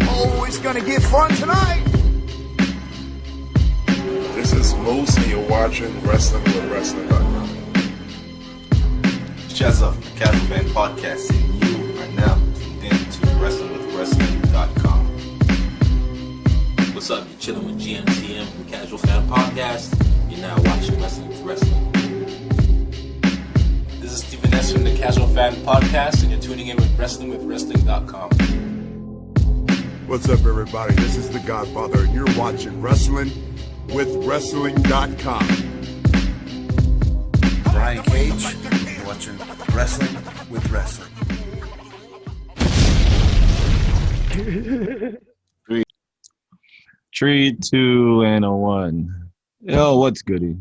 Oh, it's gonna get fun tonight. This is Moose, and you're watching Wrestling with Wrestling.com. Chezza, the Casual Fan Podcast, and you are now tuned in to WrestlingWithWrestling.com. What's up? You're chilling with GMTM from Casual Fan Podcast. You're now watching Wrestling with Wrestling. This is Steven S from the Casual Fan Podcast, and you're tuning in with WrestlingWithWrestling.com. What's up, everybody? This is The Godfather, and you're watching Wrestling with Wrestling.com. Brian Cage, you're watching Wrestling with Wrestling. Three, 2, and a 1. Yo, what's goody?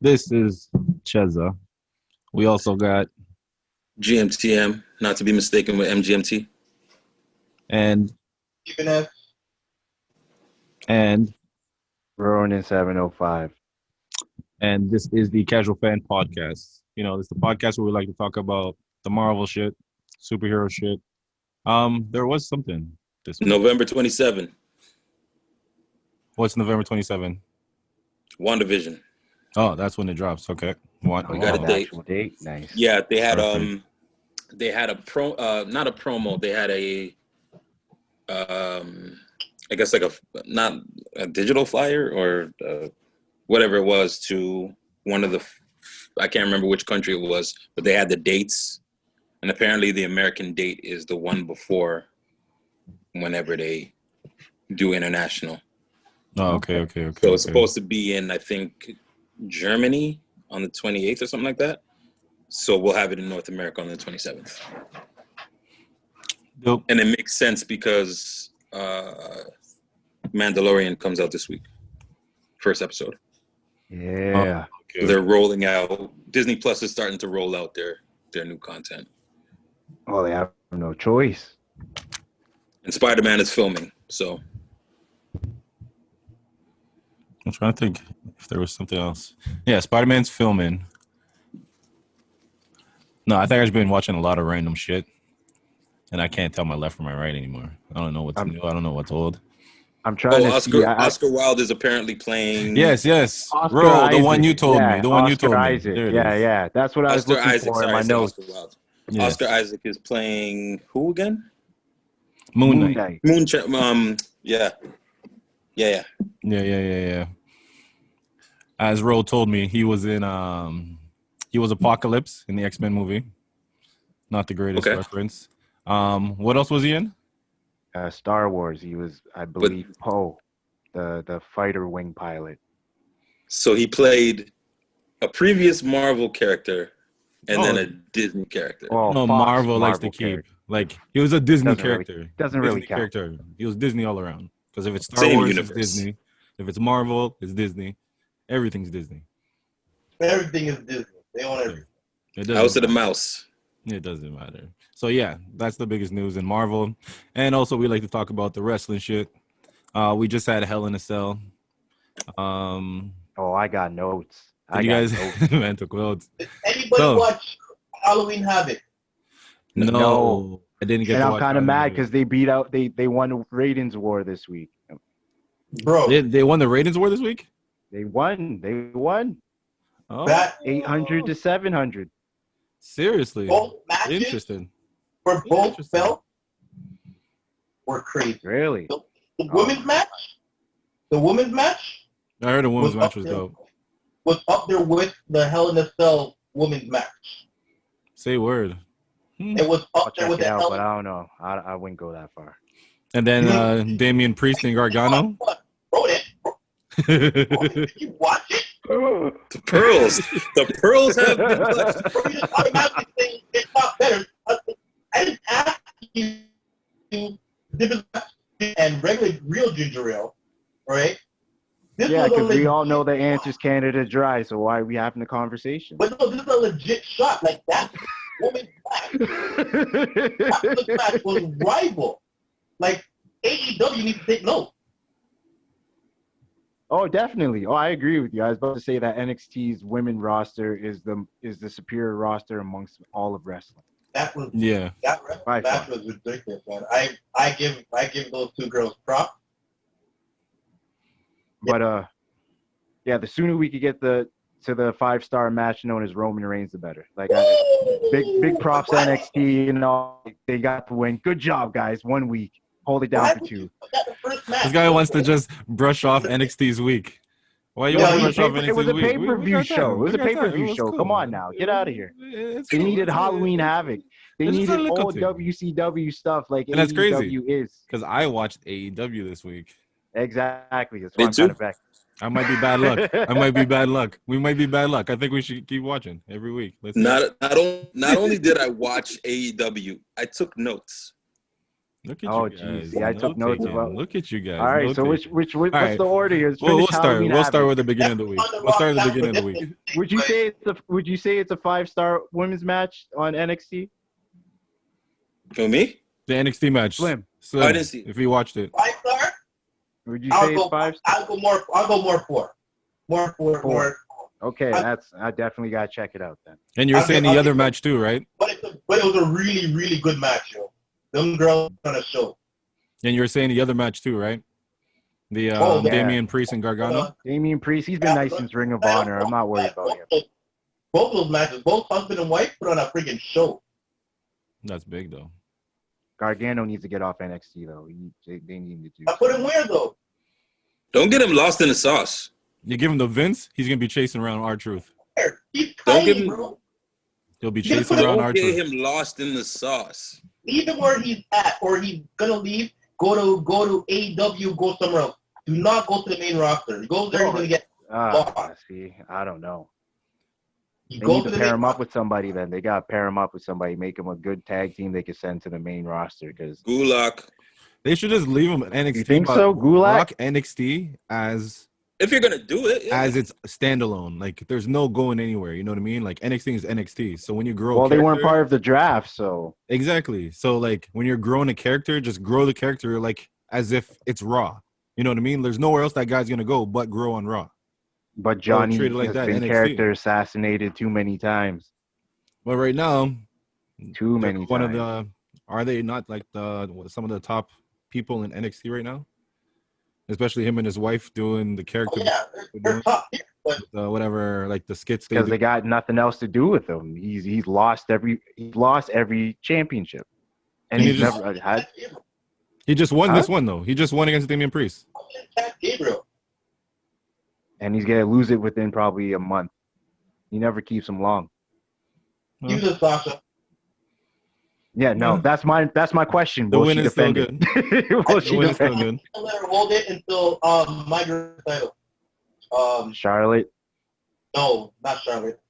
This is Chezza. We also got GMTM, not to be mistaken with MGMT. and Steven S. and Ronin 705. and this is the Casual Fan Podcast. You know, this is the podcast where we like to talk about the Marvel shit, superhero shit. There was something this week. November 27, What's November 27? WandaVision. Oh, that's when it drops. Okay. What? We got a date. Nice. Yeah, they had Perfect. they had a not a promo. They had a I guess like not a digital flyer or whatever it was to one of the I can't remember which country it was, but they had the dates, and apparently the American date is the one before whenever they do international. Oh, okay. So it's supposed to be in, I think, Germany on the 28th or something like that. So we'll have it in North America on the 27th. Dope. And it makes sense because Mandalorian comes out this week. First episode. Yeah. Okay. They're rolling out. Disney Plus is starting to roll out their new content. Oh, they have no choice. And Spider-Man is filming. So I'm trying to think if there was something else. Yeah, Spider-Man's filming. No, I think I've been watching a lot of random shit, and I can't tell my left from my right anymore. I don't know what's new. I don't know what's old. I'm trying to see. Oscar Wilde is apparently playing. Yes. Oscar Bro, Isaac. the one you told me. The one you Oscar told Isaac. me. There it is. Yeah. That's what I was looking for in my notes. Oscar Wilde. Yes. Oscar Isaac is playing who again? Moon Knight. Yeah. As Ro told me, he was in he was Apocalypse in the X-Men movie. Not the greatest reference. What else was he in? Star Wars. He was, I believe, Poe, the fighter wing pilot. So he played a previous Marvel character and then a Disney character. Well, No, Fox Marvel likes to keep. character. Like, he was a Disney Doesn't really- character. doesn't Disney really count. character. He was Disney all around. Because if it's Star Same Wars, universe. it's Disney. If it's Marvel, it's Disney. Everything's Disney. Everything is Disney. They own everything. It House of the matter. Mouse. It doesn't matter. So yeah, that's the biggest news in Marvel. And also we like to talk about the wrestling shit. We just had Hell in a Cell. Oh, I got notes. You guys man took notes. Did anybody watch Halloween Havoc? No. I didn't get And to I'm watch kind of that mad movie. because they beat out. They won ratings war this week. Bro, They won the ratings war this week? They won. Oh, that 800 to 700. seriously. both matches Interesting. for both Interesting. belts were crazy. Really? The women's match I heard a women's was match up was there. dope. was up there with the Hell in a Cell women's match. Say word. It was I'll up there check with it the out, Hell but I don't know. I wouldn't go that far. And then Damian Priest and Gargano. Bro, did you watch it? The pearls. The pearls have been touched. Bro, you just automatically saying it's not better. I didn't ask you to different and regular real ginger ale, right? This Yeah, was a because we legit- all know the answer's Canada Dry, so why are we having the conversation? But no, this is a legit shot. Like that woman's match. That woman's match was rival. Like AEW needs to take note. Oh, definitely. Oh, I agree with you. I was about to say that NXT's women roster is the superior roster amongst all of wrestling. That was Yeah. that By match far. was ridiculous, man. I give those two girls props. But yeah, the sooner we could get to the 5-star match known as Roman Reigns, the better. Like big props to NXT, you know, they got the win. Good job, guys. 1 week. Hold it down Why for would 2. you put that in the first match? This guy wants to just brush off NXT's week. Why you No, want to it brush off was NXT's a week? pay-per-view show. It was a pay-per-view It was show. cool. Come on now. Get out of here. It's They cool. needed Halloween it's- Havoc. They it's just a needed little old thing. WCW stuff like And that's crazy. AEW is. Because I watched AEW this week. Exactly. That's Me why I'm kind too. of back. I might be bad luck. I might be bad luck. We might be bad luck. I think we should keep watching every week. Let's see. Not only did I watch AEW, I took notes. Look at Oh, you guys. geez. See, I took notes Note-taking. about. Look at you guys. All right. So Note-taking. what's right. the order here? We'll start. Halloween We'll start Havoc. with the beginning of the week. We'll start at the beginning of the week. Would you say it's a 5-star women's match on NXT? For me? The NXT match. Slim. I didn't see it. If you watched it. 5-star? Would you say it's 5? I'll go more 4. More. Okay, I definitely gotta check it out then. And you're saying the I'll other give- match too, right? But it was a really, really good match, yo. Them girls on a show. And you're saying the other match too, right? The Oh, yeah. Damian Priest and Gargano. Damian Priest, he's been nice since Ring of Honor. I'm not worried about him. Both those matches, both husband and wife, put on a freaking show. That's big though. Gargano needs to get off NXT though. They need to do. I put him where though? Don't get him lost in the sauce. You give him the Vince, he's gonna be chasing around R-Truth. Where? He's Don't tiny, give him- bro. He'll be You chasing put around Don't get R-Truth. him lost in the sauce. Leave him where he's at, or he's gonna leave. Go to AEW. Go somewhere else. Do not go to the main roster. You go there, you're gonna get. See, I don't know. You They go need to to the pair main him up with somebody then. They got to pair him up with somebody, make him a good tag team they can send to the main roster. Because Gulak. They should just leave him at NXT. You think but so, Gulak? Rock NXT as If you're gonna do it, yeah. its standalone. Like there's no going anywhere. You know what I mean? Like NXT is NXT. So when you grow, well, a they weren't character- part of the draft, so Exactly. So like when you're growing a character, just grow the character like as if it's Raw. You know what I mean? There's nowhere else that guy's gonna go but grow on Raw. but Johnny treat it like has that, been NXT. character assassinated too many times. But right now, Too many one times. of the are they not like some of the top people in NXT right now? Especially him and his wife doing the character, Yeah, they're top tier, but whatever, like the skits they Because do. they got nothing else to do with him. He's lost every championship, and And he he's just- never had. He just won Huh? this one though. He just won against Damian Priest. Chad Gabriel. And he's gonna lose it within probably a month. He never keeps him long. Use it, Sasha. Yeah, no, that's my question. The Will win she is still defend good. it? Will The she win is still defend good. Let her hold it until my girl title. Charlotte, No, not Charlotte.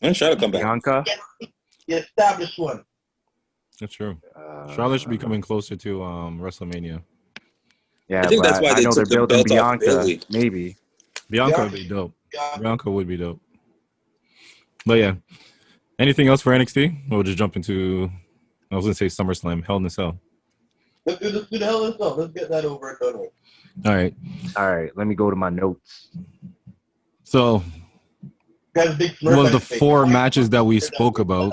And Charlotte come back. Bianca? The established one. That's true. Charlotte should be coming closer to WrestleMania. Yeah, I think but that's why I they know they're took the building belt off Bianca. Bayley. Maybe. Bianca Yeah. would be dope. Yeah. Bianca would be dope. But yeah. Anything else for NXT? We'll just jump into I was gonna say SummerSlam, Hell in a Cell. Let's do the hell of stuff. Let's get that over and done with. All right. Let me go to my notes. So Got a big smirk was on the your face. 4 matches that we spoke about.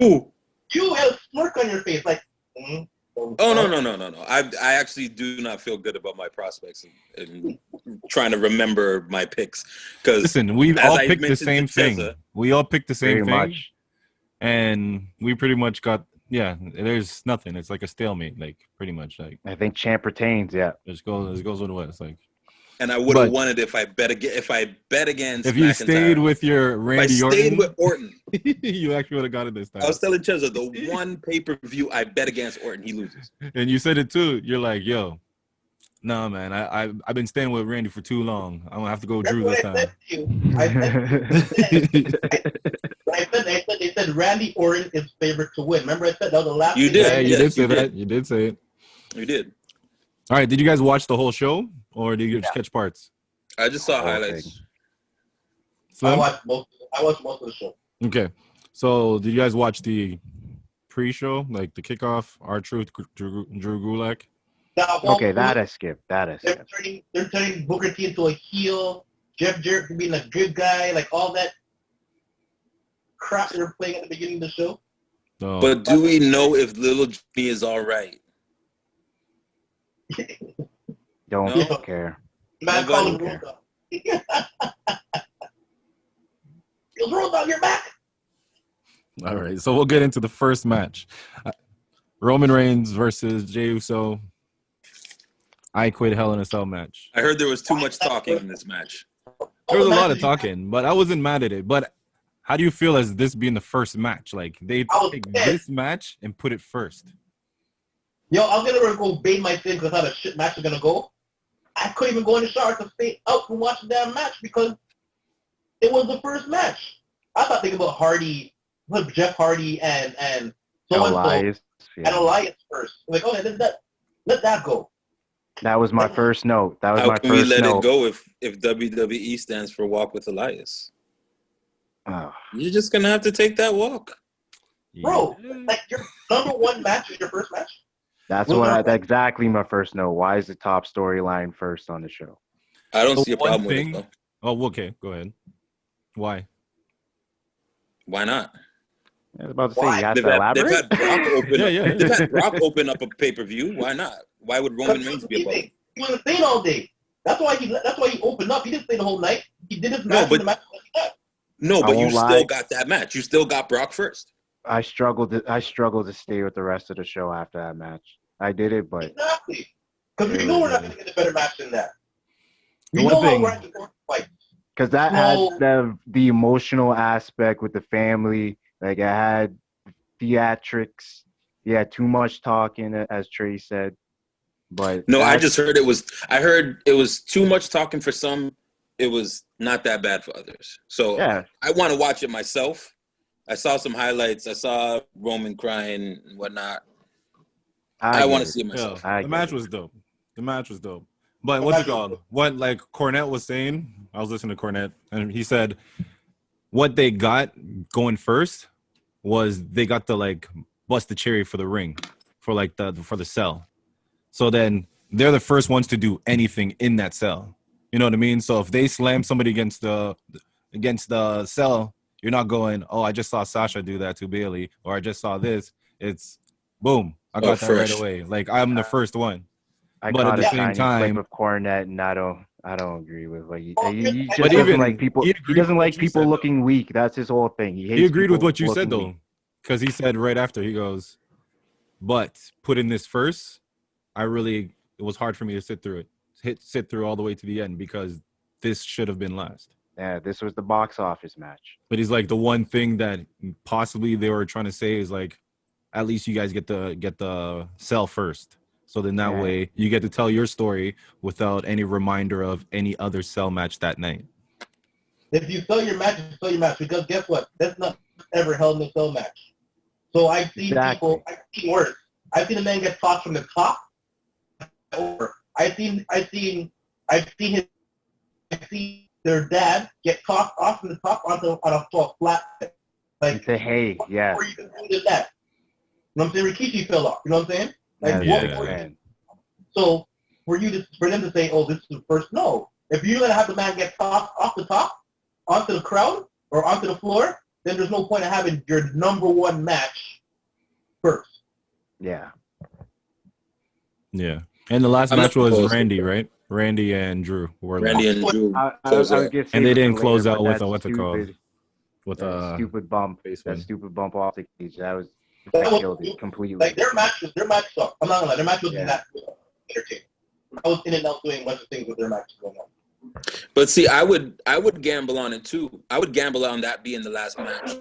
Ooh. You had a smirk on your face, like. Oh no! I actually do not feel good about my prospects and trying to remember my picks because Listen, we all picked the same thing. Chezza, We all picked the same Pretty thing, much. and we pretty much got there's nothing. It's like a stalemate, like pretty much like I think champ retains. Yeah. it goes with what it's like. and I would have But- won it if I bet against If you McIntyre. stayed with your If I Randy stayed Orton, with Orton. you actually would have got it this time. I was telling Chezza the one pay-per-view I bet against Orton, he loses. And you said it too. You're like, yo, nah, man, I've been staying with Randy for too long. I'm gonna have to go That's Drew what this I said time. to you. They said Randy Orton is favorite to win. Remember I said that was the last You thing I did. Yeah, said? you Yes, did say you did. that. You did say it. You did. All right, did you guys watch the whole show, or did you just catch parts? I just saw Whole highlights. thing. I Slim? watched most of the show. Okay, so did you guys watch the pre-show, like the kickoff? R-Truth, Drew Gulak. Now, Okay, that I skipped. they're turning Booker T into a heel. Jeff Jarrett being a good guy, like all that crap they were playing at the beginning of the show. No. But do we know if Little Jimmy is all right? Don't No? care. Man, call him Road Dogg. Yo, Road Dogg, you're back. All right, so we'll get into the first match. Roman Reigns versus Jey Uso. I Quit Hell in a Cell match. I heard there was too much talking in this match. There was a lot of talking, but I wasn't mad at it. But how do you feel as this being the first match? Like, they take this match and put it first. Yo, I was going to go bathe my thing because I thought a shit match was going to go. I couldn't even go in the shower to stay out and watch the damn match because it was the first match. I thought thinking about Hardy, with Jeff Hardy and Elias. and Elias first. Like, okay, let that go. That was my first note. That was How my can we first let note. it go if WWE stands for Walk with Elias? Oh, You're just going to have to take that walk. Bro, like your number one match is your first match? that's exactly my first note. Why is the top storyline first on the show? I don't The see a one problem with thing- it, though. Oh, okay, go ahead. Why? Why not? I was about to say, Why? you have They've to had elaborate? Brock open Yeah, up. yeah. They've had Brock open up a pay-per-view. Why not? Why would Roman Reigns be above? He wasn't staying all day. That's why he opened up. He didn't stay the whole night. He did his No, match. but- the match was like that. No, I but you won't still lie. got that match. You still got Brock first. I struggled to stay with the rest of the show after that match. I did it, but Exactly. Because we know we're not going to get a better match than that. We The one know how thing- we're going to fight. because that No. had the emotional aspect with the family. Like, it had theatrics. Yeah, too much talking, as Trey said. But No, I that's- just heard I heard it was too much talking for some. It was not that bad for others. So yeah. I want to watch it myself. I saw some highlights. I saw Roman crying and whatnot. I want to see it myself. The match was dope. But what's it called? What, like, Cornette was saying, I was listening to Cornette, and he said what they got going first was they got the, like, bust the cherry for the ring, for the cell. So then they're the first ones to do anything in that cell. You know what I mean? So if they slam somebody against the cell, you're not going, oh, I just saw Sasha do that to Bailey, or I just saw this. It's boom, I got that fresh. right away. Like, I'm the first one. I But caught at the a same tiny time- clip of Cornette, and I don't agree with what he just But doesn't even- like people. he He agreed doesn't with what like you people said, looking weak. That's his whole thing. He hates He agreed with people what you said, looking though, weak. because he said right after, he goes, but putting this first, it was hard for me to sit through all the way to the end because this should have been last. Yeah, this was the box office match. But he's like, the one thing that possibly they were trying to say is like, at least you guys get the cell first. So then that way you get to tell your story without any reminder of any other cell match that night. If you sell your match, you sell your match. Because guess what? That's not ever held in a cell match. So I've seen people, I've seen worse. I've seen a man get tossed from the top over. I've seen their dad get tossed off from the top onto a flat. Like, Say, hey, yeah. Or you can do that. You know what I'm saying? Rikishi fell off. You know what I'm saying? Like, Yeah. So for them to say, oh, this is the first, no. If you're gonna have the man get tossed off the top onto the crowd or onto the floor, then there's no point in having your number one match first. Yeah. Yeah. And the last I'm match not was opposed to Randy, right? Randy and Drew were Randy and Drew. I close would out. get And they saved didn't for close later, out but with that's what's it called? stupid. With That stupid bump. face That one. stupid bump off the cage. That That was killed it stupid. completely. Like their match sucked. I'm not gonna lie, their match was Yeah. not entertaining. I was in and out doing a bunch of things with their matches going on. But see, I would gamble on it too. I would gamble on that being the last match.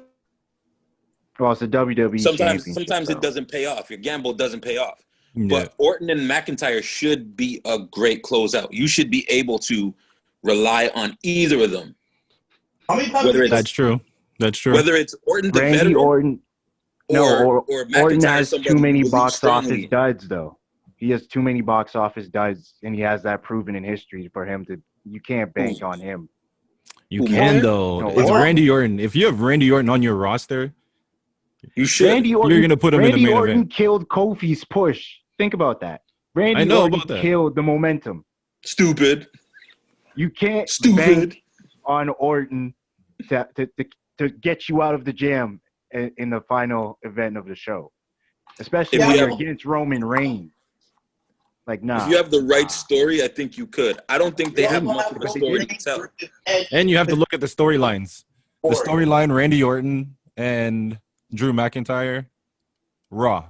Well, it's a WWE Sometimes championship, it though. doesn't pay off. Your gamble doesn't pay off. Yeah. But Orton and McIntyre should be a great closeout. You should be able to rely on either of them. How many times Whether did it's That's true. That's true. whether it's Orton the Randy veteran Orton. or Orton McIntyre has somebody too who many believes box strongly. office duds, though. He has too many box office duds, and he has that proven in history for him to. You can't bank on him. You Who, can Orton? though. No, It's Orton. Randy Orton. If you have Randy Orton on your roster, You should. Randy Orton. You're gonna put him in the Randy main Orton event. killed Kofi's push. Think about that. Randy I know Orton about that. killed the momentum. Stupid. You can't Stupid. bank on Orton to get you out of the jam in the final event of the show, especially If when you you're have- against Roman Reigns. Like, nah. If you have the right story, I think you could. I don't think they have also much of a Roman story to Reigns tell. versus Edge. And you have to look at the storylines. The Story. storyline: Randy Orton and Drew McIntyre, Raw,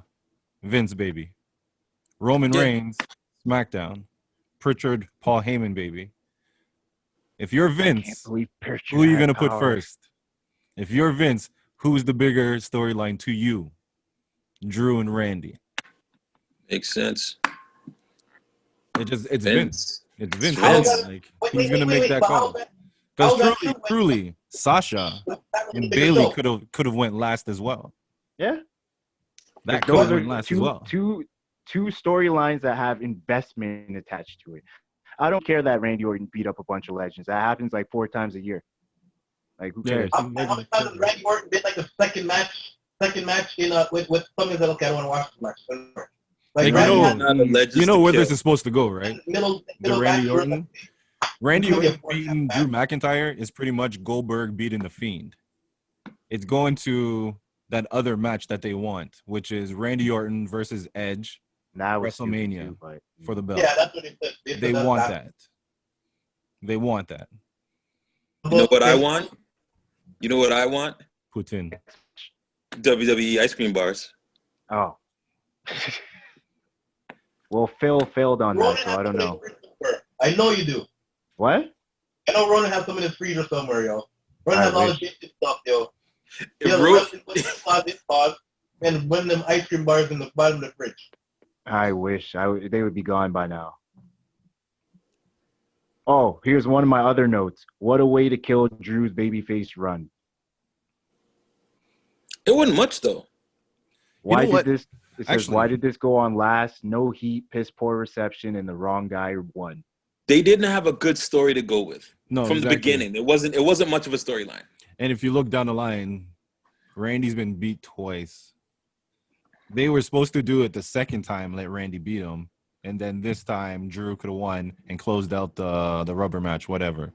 Vince baby. Roman Yeah. Reigns, SmackDown. Pritchard, Paul Heyman baby. If you're I can't Vince, believe Pritchard who are you had gonna put power. first? If you're Vince, who's the bigger storyline to you? Drew and Randy. Makes sense. It's Vince. It's Vince. How is that- Like, Wait, he's gonna make that but call. how is Because that truly, true? truly, Sasha that was and a bigger Bailey show? could have went last as well. Yeah. That Like, could have those went are last as well. two storylines that have investment attached to it. I don't care that Randy Orton beat up a bunch of legends. That happens like 4 times a year. Like, who Yeah. cares? How many times has Randy Orton been like the second match in with something that okay, I don't want to watch this match. Like, you Randy know, had Not a legend you know to where kill. this is supposed to go, right? middle The Randy match, Orton. Randy It's gonna be a Orton 4-half beating match. Drew McIntyre is pretty much Goldberg beating The Fiend. It's going to that other match that they want, which is Randy Orton versus Edge Now was stupid WrestleMania too, but for the belt. Yeah, that's what it said. They want that. They want that. You know what I want? You know what I want? Putin. WWE ice cream bars. oh. Well, Phil failed on that, Ronan so has I don't some in know. his fridge somewhere. I know you do. What? I know Ronan has some in his freezer somewhere, yo. Ronan I has all the wish. basic stuff, yo. If He'll Ro- put his closet pause and win them ice cream bars in the bottom of the fridge. I wish they would be gone by now. Oh, here's one of my other notes. What a way to kill Drew's babyface run. It wasn't much though. Why know did what? this? It says, Actually- why did this go on last? No heat, piss poor reception, and the wrong guy won. They didn't have a good story to go with No, from exactly. the beginning. It wasn't much of a storyline. And if you look down the line, Randy's been beat twice. They were supposed to do it the second time, let Randy beat him. And then this time, Drew could have won and closed out the rubber match, whatever.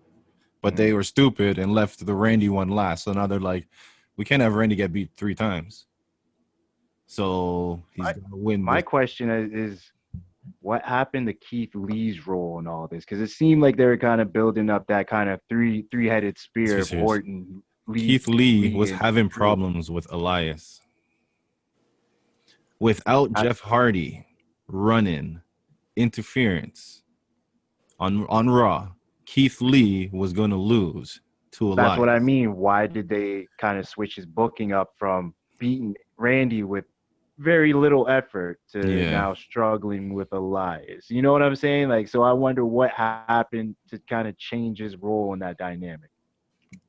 But they were stupid and left the Randy one last. So now they're like, we can't have Randy get beat 3 times. So he's going to win. My question is, what happened to Keith Lee's role in all this? Because it seemed like they were kind of building up that kind of three-headed spear of Serious. Orton. Keith Lee was and having Drew. problems with Elias. Without Jeff Hardy running interference on Raw, Keith Lee was going to lose to Elias. That's what I mean. Why did they kind of switch his booking up from beating Randy with very little effort to Yeah. now struggling with Elias? You know what I'm saying? Like, so I wonder what happened to kind of change his role in that dynamic.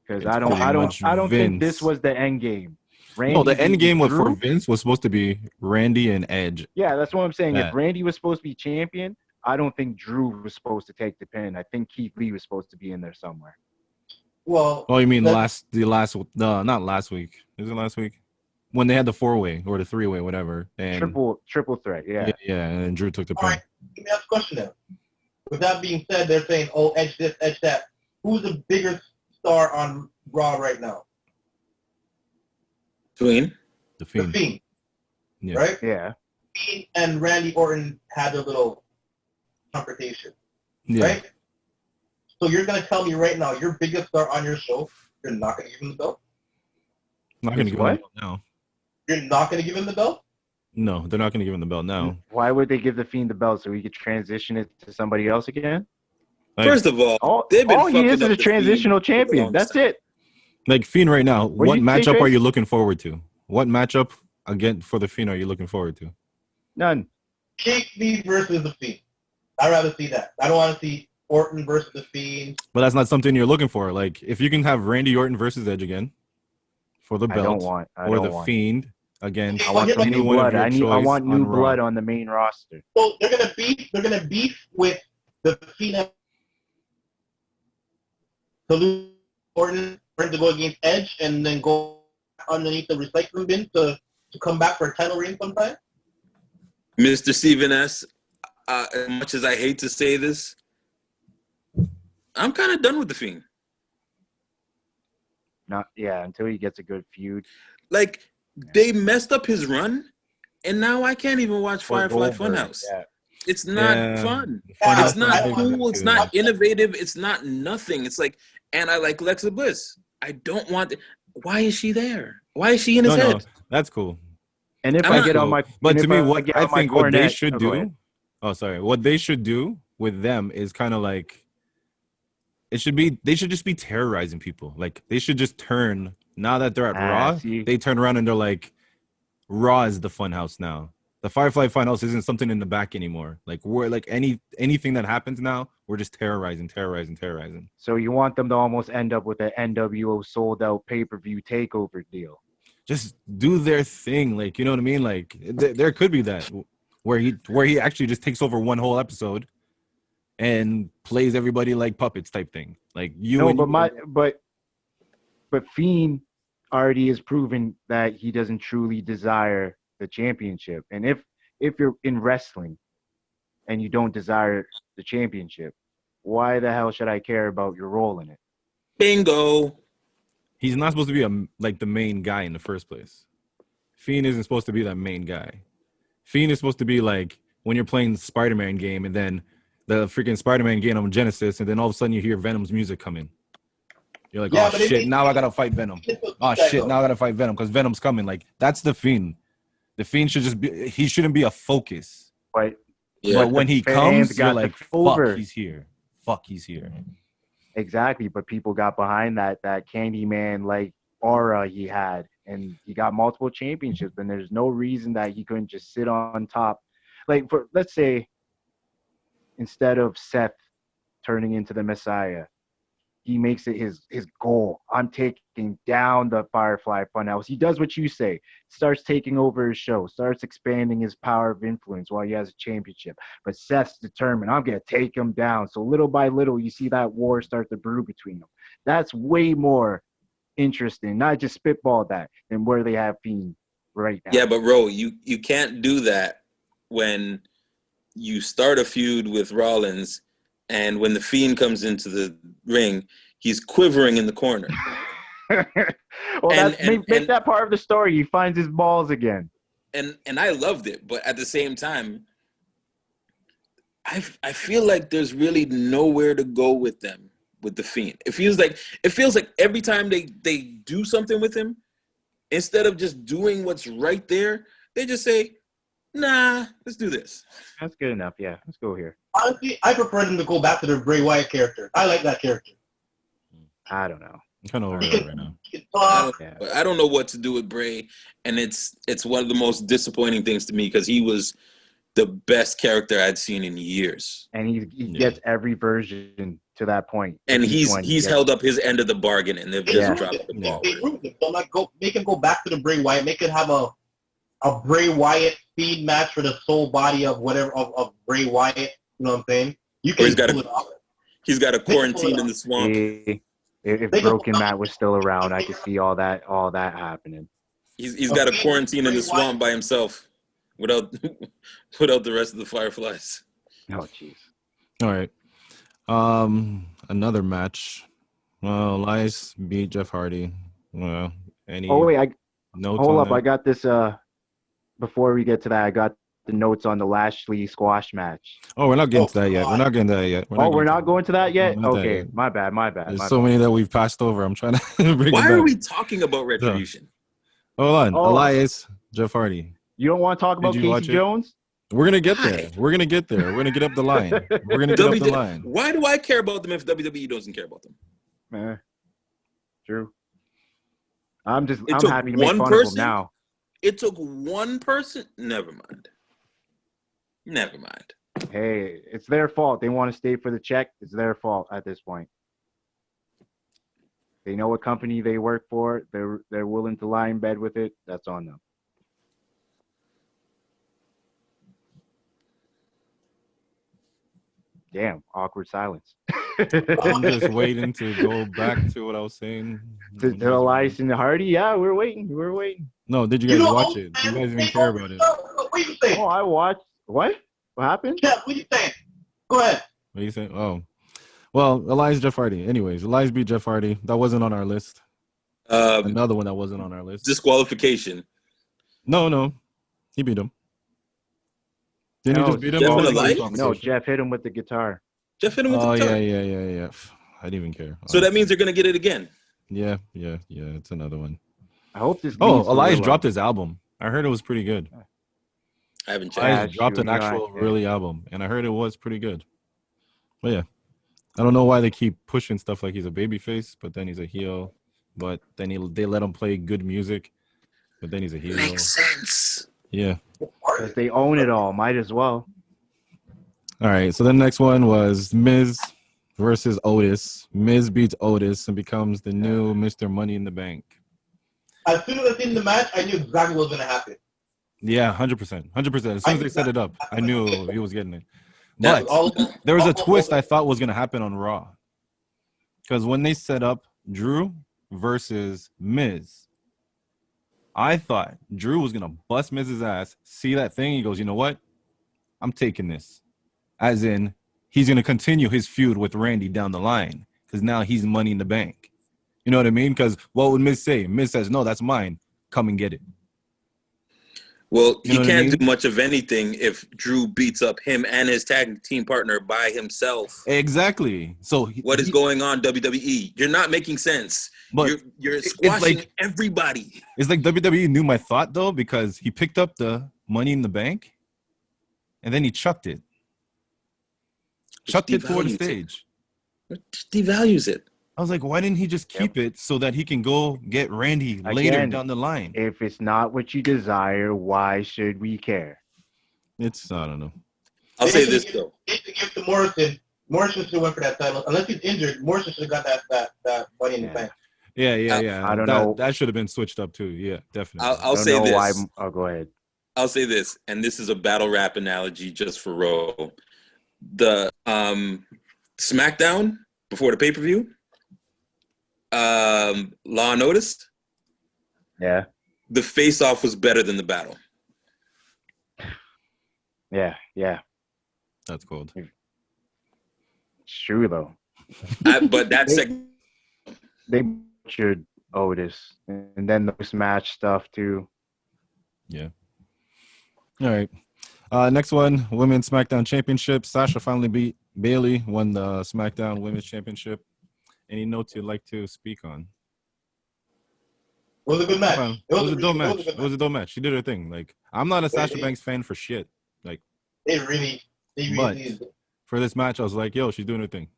Because It's I don't pretty much think this Vince. was the end game. Randy No, the end beating game for Drew? Vince was supposed to be Randy and Edge. Yeah, that's what I'm saying. Yeah. If Randy was supposed to be champion, I don't think Drew was supposed to take the pin. I think Keith Lee was supposed to be in there somewhere. Well, Oh, you mean that- not last week. Is it last week? When they had the 4-way or the 3-way, whatever. And Triple threat. Yeah. yeah, and Drew took the all pin. right, let me ask a question now. With that being said, they're saying, oh, Edge this, Edge that. Who's the biggest star on Raw right now? Tween. The The Fiend. Fiend, Yeah. right? Yeah. Fiend and Randy Orton had a little confrontation, Yeah. right? So you're going to tell me right now, your biggest star on your show, you're not going to give him the belt? Not going to give him What? the belt now. You're not going to give him the belt? No, they're not going to give him the belt now. Why would they give the Fiend the belt so he could transition it to somebody else again? Like, First of all, All they've been he fucking is up a the transitional Fiend for the champion. longest That's time. it. like Fiend right now, What what did you say, matchup are Trace? you looking forward to? What matchup again for the Fiend are you looking forward to? None. Keith Lee versus the Fiend. I'd rather see that. I don't want to see Orton versus the Fiend. But that's not something you're looking for. Like if you can have Randy Orton versus Edge again for the I belt, don't want. I or don't the want. Fiend against I want some New anyone of blood. your I choice want new on Raw. blood on the main roster. So they're gonna beef. They're gonna beef with the Fiend. To lose Orton to go against Edge and then go underneath the recycling bin to come back for a title reign sometime. Mr. Steven S, as much as I hate to say this, I'm kind of done with the Fiend. until he gets a good feud. Like they messed up his run, and now I can't even watch Firefly Funhouse. Yeah. It's not fun. It's not cool. It's not innovative. It's not nothing. It's like, and I like Alexa Bliss. I don't want. Why is she there? Why is she in his head? No, that's cool. And if I get on my, but to me, what I think what they should do. What they should do with them is kind of like, they should just be terrorizing people. Like they should just turn, now that they're at Raw, they turn around and they're like, Raw is the Funhouse now. The Firefly Funhouse isn't something in the back anymore. Like we're like anything that happens now, we're just terrorizing. So you want them to almost end up with an NWO sold out pay-per-view takeover deal. Just do their thing. Like, you know what I mean? Like there could be that where he actually just takes over one whole episode and plays everybody like puppets type thing. Like but Fiend already has proven that he doesn't truly desire the championship. And if you're in wrestling and you don't desire the championship, why the hell should I care about your role in it? Bingo. He's not supposed to be the main guy in the first place. Fiend isn't supposed to be that main guy. Fiend is supposed to be like when you're playing the Spider-Man game and then the freaking Spider-Man game on Genesis, and then all of a sudden you hear Venom's music come in. You're like, oh shit, now I gotta fight Venom. Oh shit, now I gotta fight Venom because Venom's coming. Like that's the Fiend. The Fiend should just be. He shouldn't be a focus. But when he comes, you're like, fuck, he's here. Fuck, he's here. Exactly, but people got behind that Candyman like aura he had, and he got multiple championships, and there's no reason that he couldn't just sit on top. Like, for let's say, instead of Seth turning into the Messiah, he makes it his goal. I'm taking down the Firefly Funhouse. He does what you say, starts taking over his show, starts expanding his power of influence while he has a championship. But Seth's determined, I'm going to take him down. So little by little, you see that war start to brew between them. That's way more interesting, not just spitball that, than where they have Fiend right now. Yeah, but Ro, you can't do that when you start a feud with Rollins, and when the Fiend comes into the ring, he's quivering in the corner. Well, make that part of the story. He finds his balls again. And I loved it, but at the same time, I feel like there's really nowhere to go with them, with the Fiend. It feels like every time they do something with him, instead of just doing what's right there, they just say, nah, let's do this. That's good enough. Yeah, let's go here. Honestly, I prefer them to go back to their Bray Wyatt character. I like that character. I don't know. I'm kind of over it right now. But I don't know what to do with Bray, and it's one of the most disappointing things to me because he was the best character I'd seen in years. And he gets every version to that point. And he's held up his end of the bargain, and they've just dropped the ball. So make him go back to the Bray Wyatt. Make it have a Bray Wyatt Fiend match for the soul body of whatever of Bray Wyatt. You know what I'm saying? You can pull it off. He's got a quarantine in the swamp. If Broken Matt was still around, I could see all that happening. He's got a quarantine in the swamp by himself, without the rest of the Fireflies. Oh jeez. All right. Another match. Well, Elias beat Jeff Hardy. Well, hold up. I got this. Before we get to that, I got the notes on the Lashley squash match. Oh, we're not getting to that yet. We're not getting to that yet. We're not going to that yet? Okay, my bad. There's so many that we've passed over. I'm trying to bring Why are we talking about Retribution? Hold on. Elias, Jeff Hardy. You don't want to talk about Casey Jones? We're going to get there. We're going to get there. We're going to get up the line. We're going to get up the line. Why do I care about them if WWE doesn't care about them? True. I'm happy to make fun of them now. It took one person. Never mind. Hey, it's their fault. They want to stay for the check. It's their fault at this point. They know what company they work for. They're willing to lie in bed with it. That's on them. Damn, awkward silence. I'm just waiting to go back to what I was saying. To Elias and Hardy? Yeah, we're waiting. No, did you guys watch it? You guys didn't care about it. What are you saying? Oh, I watched. What happened? Yeah, what are you saying? Go ahead. What are you saying? Oh. Well, Elias, Jeff Hardy. Anyways, Elias beat Jeff Hardy. That wasn't on our list. Another one that wasn't on our list. Disqualification. No. He beat him. Didn't he just beat him? Jeff Or and was it Elias? disqualification? No, Jeff hit him with the guitar. Jeff hit him with the guitar. Yeah. I didn't even care. So that means they're gonna get it again. Yeah. It's another one. I hope this. Elias dropped his album. I heard it was pretty good. I haven't checked. Elias dropped an actual really album, and I heard it was pretty good. But yeah, I don't know why they keep pushing stuff like he's a babyface, but then he's a heel. But then they let him play good music, but then he's a heel. Makes sense. Yeah. Because they own it all. Might as well. All right. So the next one was Miz versus Otis. Miz beats Otis and becomes the new Mr. Money in the Bank. As soon as I seen the match, I knew exactly what was going to happen. Yeah, 100%. 100%. As soon as they set it up, I knew he was getting it. But there was a twist I thought was going to happen on Raw. Because when they set up Drew versus Miz, I thought Drew was going to bust Miz's ass, see that thing, he goes, you know what? I'm taking this. As in, he's going to continue his feud with Randy down the line because now he's Money in the Bank. You know what I mean? Because what would Miz say? Miz says, no, that's mine. Come and get it. Well, he can't do much of anything if Drew beats up him and his tag team partner by himself. Exactly. So what is going on, WWE? You're not making sense. But you're squashing everybody. It's like WWE knew my thought, though, because he picked up the Money in the Bank and then he chucked it. Chucked it toward the stage. It devalues it. I was like, why didn't he just keep it so that he can go get Randy later down the line? If it's not what you desire, why should we care? It's, I don't know. I'll say this, though. They should give to Morrison. Morrison should have went for that title. Unless he's injured, Morrison should have got that Money in the Bank. Yeah. I don't know. That should have been switched up, too. Yeah, definitely. I'll say this. I'll go ahead. I'll say this, and this is a battle rap analogy just for Raw. The SmackDown before the pay-per-view, Law and Order. Yeah. The face-off was better than the battle. Yeah. That's cold. It's true, though. But that segment... They butchered Otis. And then the match stuff, too. Yeah. All right. Next one, Women's SmackDown Championship. Sasha finally beat Bayley, won the SmackDown Women's Championship. Any notes you'd like to speak on? It was a good match. It was a dope match. It was a dope match. She did her thing. Like, I'm not a Sasha Banks fan for shit. Like, they really is. For this match, I was like, yo, she's doing her thing.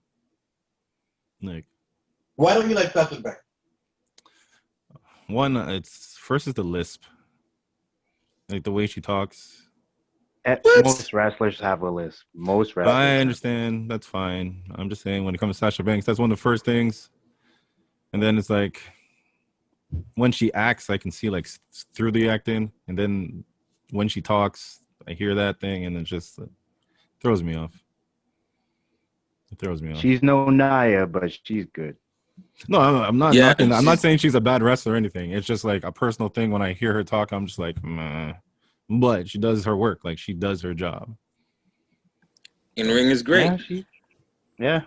Like, why don't you like Sasha Banks? One, first is the lisp. Like the way she talks. Most wrestlers have a lisp. Most wrestlers. I understand. That's fine. I'm just saying when it comes to Sasha Banks, that's one of the first things. And then it's like when she acts, I can see like through the acting. And then when she talks, I hear that thing and it just throws me off. It throws me off. She's no Nia, but she's good. No, I'm not. Yeah, I'm not saying she's a bad wrestler or anything. It's just like a personal thing. When I hear her talk, I'm just like, meh. But she does her work. Like she does her job. In ring is great. Yeah,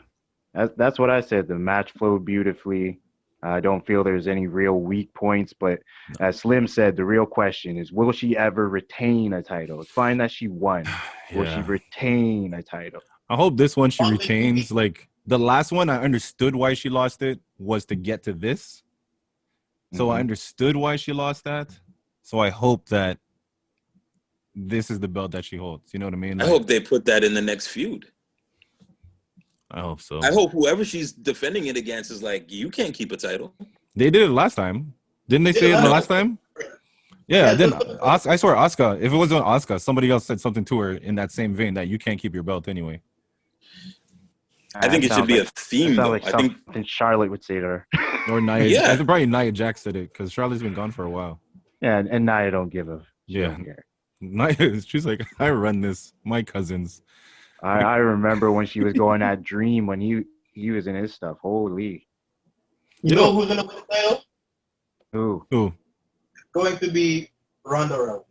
that's what I said. The match flowed beautifully. I don't feel there's any real weak points. But as Slim said, the real question is, will she ever retain a title? It's fine that she won. Will she retain a title? I hope this one she retains. Like the last one, I understood why she lost it was to get to this. So I understood why she lost that. So I hope that this is the belt that she holds. You know what I mean? Like, I hope they put that in the next feud. I hope so. I hope whoever she's defending it against is like, you can't keep a title. They did it last time. Didn't they say it the last time? Yeah, then I swear Asuka, if it wasn't Asuka, somebody else said something to her in that same vein that you can't keep your belt anyway. I think it should be a theme, though. Like something Charlotte would say to her. Or Nia. Yeah. I think probably Nia Jax said it because Charlotte's been gone for a while. Yeah, and Nia don't give a... Yeah. Nia, she's like, I run this. My cousins. I remember when she was going at Dream when he was in his stuff. Holy. You know who's going to win the title? Who? It's going to be Ronda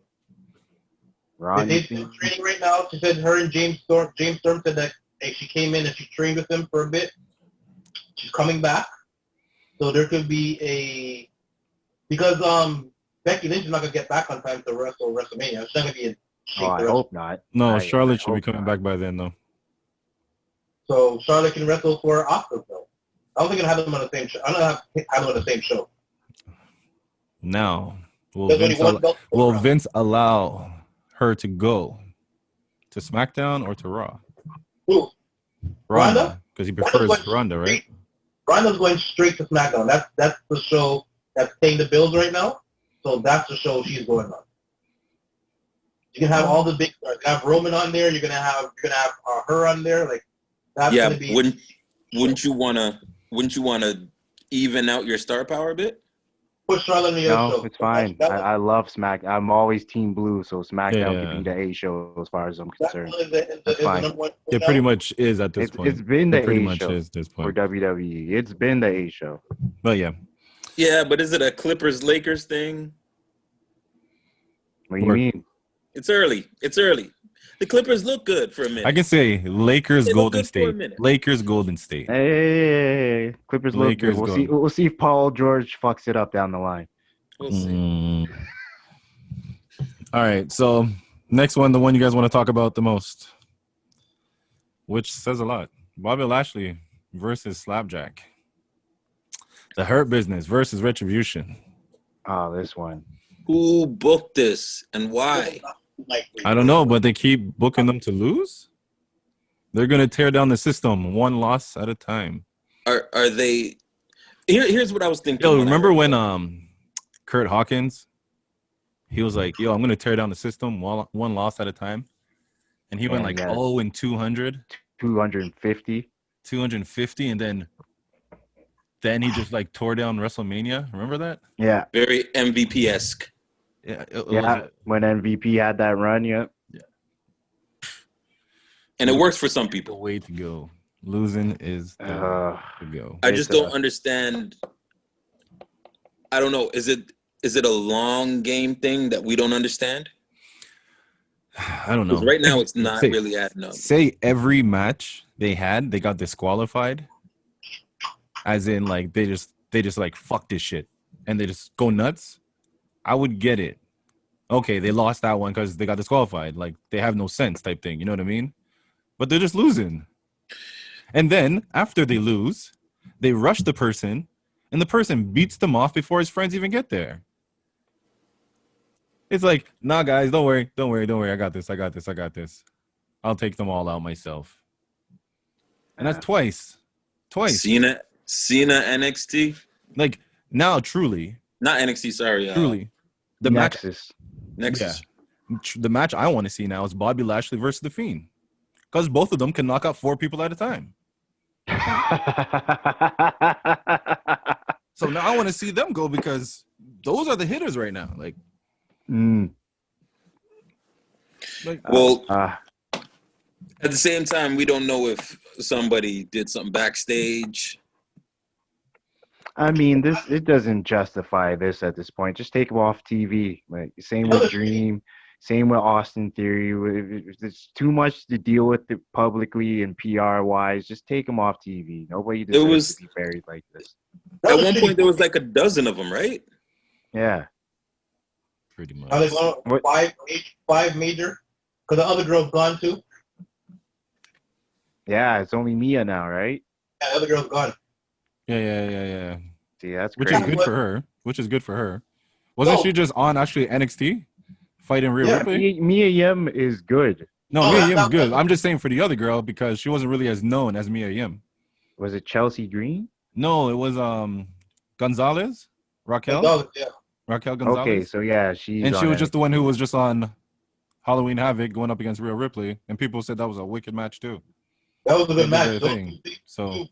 Rousey. They're training right now. She said her and James Storm said that she came in and she trained with him for a bit. She's coming back. So there could be Because Becky Lynch is not gonna get back on time to wrestle WrestleMania. She's not gonna be in shape. Oh, I hope not. No, I Charlotte should be hope coming not. back by then, though. So Charlotte can wrestle for Oscar though. I don't think I'm gonna have them on the same show. I don't have them on the same show. Now, will There's only Vince, one belt to go will around. Vince allow her to go to SmackDown or to Raw? Who? Ronda? Because he prefers Ronda's Ronda, right? Ronda's going straight to SmackDown. That's the show that's paying the bills right now. So that's the show she's going on. You can have all the big stars. You can have Roman on there. You're gonna have her on there. Like that's Yeah, gonna be. wouldn't you wanna even out your star power a bit? Put Charlotte on the other No, show. it's fine. I love Smack. I'm always Team Blue, so SmackDown Yeah. could be the A show as far as I'm That's concerned. the fine. number one show It now. pretty much is at this point. It's been It the pretty A much show is this for point. WWE. It's been the A show. But yeah, Yeah, but is it a Clippers Lakers thing? What do you mean? It's early. The Clippers look good for a minute. I can say Lakers, They look Golden good for a State. minute. Lakers, Golden State. Hey, Clippers look Lakers good. go. We'll see if Paul George fucks it up down the line. We'll see. All right, so next one, the one you guys want to talk about the most, which says a lot. Bobby Lashley versus Slapjack. The Hurt Business versus Retribution. Oh, this one. Who booked this and why? I don't know, but they keep booking them to lose. They're gonna tear down the system one loss at a time. Are they? Here's what I was thinking. Yo, when I remember heard when that. Kurt Hawkins, he was like, "Yo, I'm gonna tear down the system one loss at a time," and he went like 0-200, 250, 250, and then he just like tore down WrestleMania. Remember that? Yeah, Very MVP-esque. Yeah, yeah. When MVP had that run, yeah. And it works for some The people. way to go. Losing is the way to go. I just don't understand. I don't know. Is it a long game thing that we don't understand? I don't know. Because right now it's not really adding up. Say every match they got disqualified, as in like they just like fuck this shit and they just go nuts. I would get it. Okay, they lost that one because they got disqualified. Like they have no sense type thing. You know what I mean? But they're just losing. And then after they lose, they rush the person, and the person beats them off before his friends even get there. It's like, nah, guys, don't worry. I got this. I'll take them all out myself. And that's twice. Cena NXT? Like now, truly. Not NXT, sorry. Truly. The Nexus. Nexus. Yeah. The match I want to see now is Bobby Lashley versus The Fiend. Because both of them can knock out 4 people at a time. So now I want to see them go because those are the hitters right now. Like, Well, at the same time, we don't know if somebody did something backstage. I mean, it doesn't justify this at this point. Just take them off TV. Like same with Dream, same with Austin Theory. There's too much to deal with it publicly and PR wise. Just take them off TV. Nobody deserves to be buried like this. At one point, there was like a dozen of them, right? Yeah. Pretty much. Are they going five major? Because the other girl's gone too. Yeah, it's only Mia now, right? Yeah, the other girl's gone. Yeah. See, that's Which crazy. is good for her. Wasn't she just on actually NXT fighting Rhea Ripley? Mia Yim is good. No, Mia Yim's good. I'm just saying for the other girl because she wasn't really as known as Mia Yim. Was it Chelsea Green? No, it was Gonzalez, Raquel. Raquel Gonzalez. Okay, so yeah, she was just the one who was just on Halloween Havoc going up against Rhea Ripley, and people said that was a wicked match too. That was a good match. So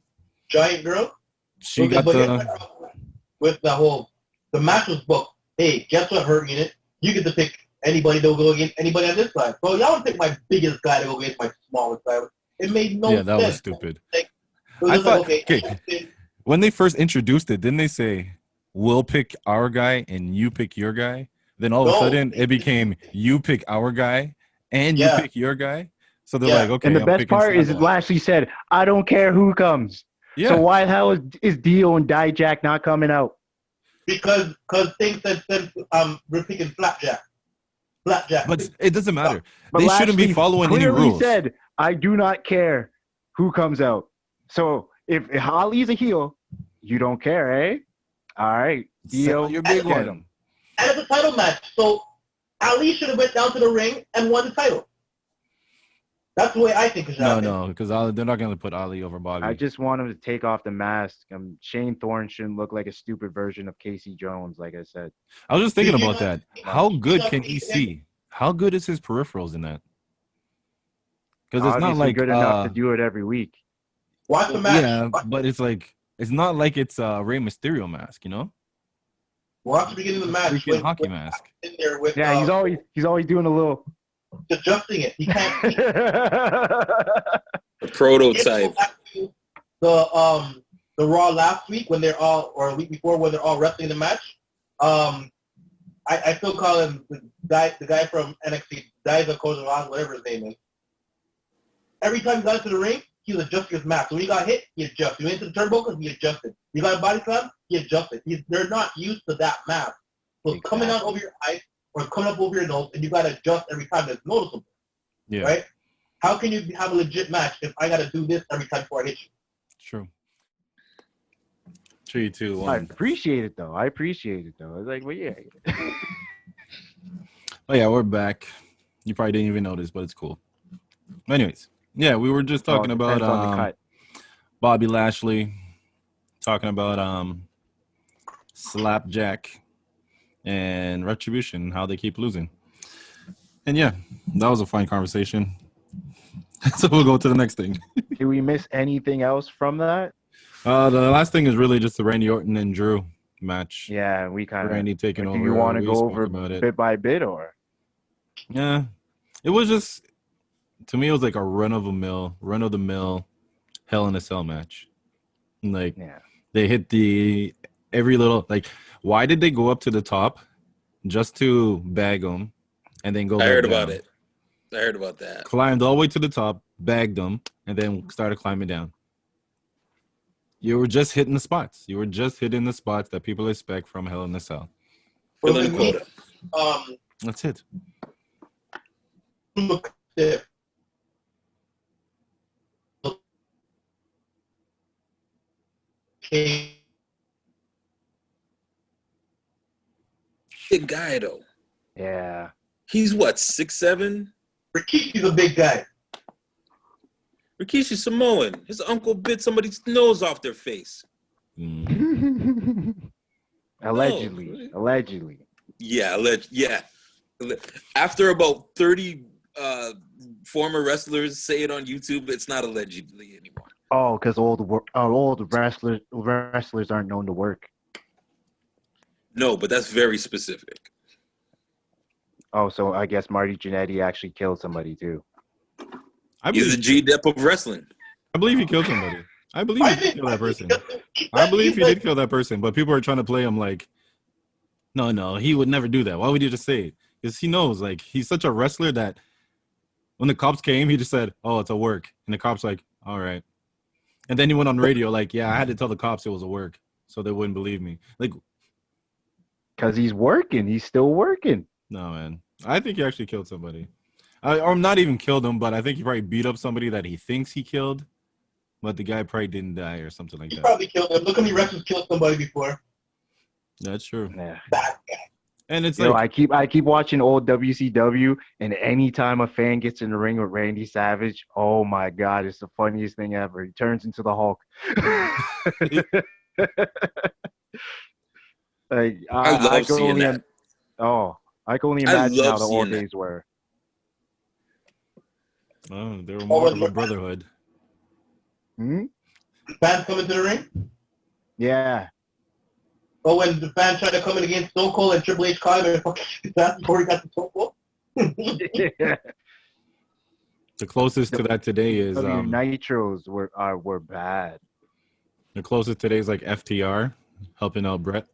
giant girl. she got with the match was booked. Hey, guess what, Hurt Unit? You get to pick anybody that will go against anybody on this side. So y'all would pick my biggest guy to go against my smallest guy. It made no sense. Yeah, that was stupid. I thought, when they first introduced it, didn't they say, we'll pick our guy and you pick your guy? Then all of a sudden, it became you pick our guy and you pick your guy. So they're like, okay. And the best part is Lashley said, I don't care who comes. Yeah. So why the hell is Dio and Dijak not coming out? because things that said we're picking flapjack. But it doesn't matter. But They shouldn't be Lashley following any clearly rules. said, I do not care who comes out. So if Ali's a heel, you don't care, eh? All right. Sell Deal. your big Get one. him. And it's a title match, so Ali should have went down to the ring and won the title. That's the way I think it should happen. No, because they're not going to put Ali over Bobby. I just want him to take off the mask. Shane Thorne shouldn't look like a stupid version of Casey Jones, like I said. I was just thinking about that. How good can he see? How good is his peripherals in that? Because it's not like good enough to do it every week. Watch the match. Yeah, but it's not like it's a Rey Mysterio mask, you know? Watch the beginning of the match. Freaking hockey mask. In there with, Yeah, he's always doing a little adjusting it. He can't. A prototype. The Raw last week when they're all, or a week before when they're all wrestling the match. I still call him the guy from NXT, Diva Kozalon, whatever his name is. Every time he got into the ring, he was adjusting his mask. So when he got hit, he adjusted. He went into the turnbuckle, he adjusted. He got a body slam, he adjusted. They're not used to that mask. So it's coming out over your eyes or coming up over your nose, and you got to adjust every time. That's noticeable. Yeah. Right? How can you have a legit match if I got to do this every time before I hit you? True. 3, 2, 1. I appreciate it though. I was like, well, yeah. Oh yeah, we're back. You probably didn't even notice, but it's cool. Anyways, yeah, we were just talking about Bobby Lashley, talking about Slapjack and Retribution, how they keep losing. And yeah, that was a fine conversation. So we'll go to the next thing. Did we miss anything else from that? The last thing is really just the Randy Orton and Drew match. Yeah, we kind of Randy taking over. Do you want to We go spoke over about it. bit by bit or? Yeah, it was just, to me, it was like a run of the mill Hell in a Cell match. Like, they hit every little, like, why did they go up to the top just to bag them and then go? I heard about it. I heard about that. Climbed all the way to the top, bagged them, and then started climbing down. You were just hitting the spots. You were just hitting the spots that people expect from Hell in a Cell. Filling the quota. That's it. Big guy though. Yeah. He's what, 6'7"? Rikishi's a big guy. Rikishi Samoan. His uncle bit somebody's nose off their face. Allegedly. Yeah, yeah. After about 30 former wrestlers say it on YouTube, it's not allegedly anymore. Oh, because old wrestlers aren't known to work. No, but that's very specific. Oh, so I guess Marty Jannetty actually killed somebody too. He's the G-Dep of wrestling. I believe he killed somebody. I believe he did kill that person. I believe he did kill that person, but people are trying to play him like, no, he would never do that. Why would you just say it? Because he knows, like, he's such a wrestler that when the cops came, he just said, oh, it's a work. And the cops like, all right. And then he went on radio like, yeah, I had to tell the cops it was a work so they wouldn't believe me. Like, because he's working. He's still working. No, man. I think he actually killed somebody. Or not even killed him, but I think he probably beat up somebody that he thinks he killed. But the guy probably didn't die or something like that. He probably killed him. Look how many wrestlers killed somebody before. That's true. Yeah. That guy. And it's I keep watching old WCW, and anytime a fan gets in the ring with Randy Savage, oh my God, it's the funniest thing ever. He turns into the Hulk. Like I love seeing that. I can only imagine how the old days were. Oh, they were more of a brotherhood. Fans come into the ring? Yeah. But when the fans tried to come in against Stone Cold and Triple H caught him and fucking before he got the Stone Cold? Yeah. The closest to that today is Nitros were bad. The closest today is like FTR helping out Brett.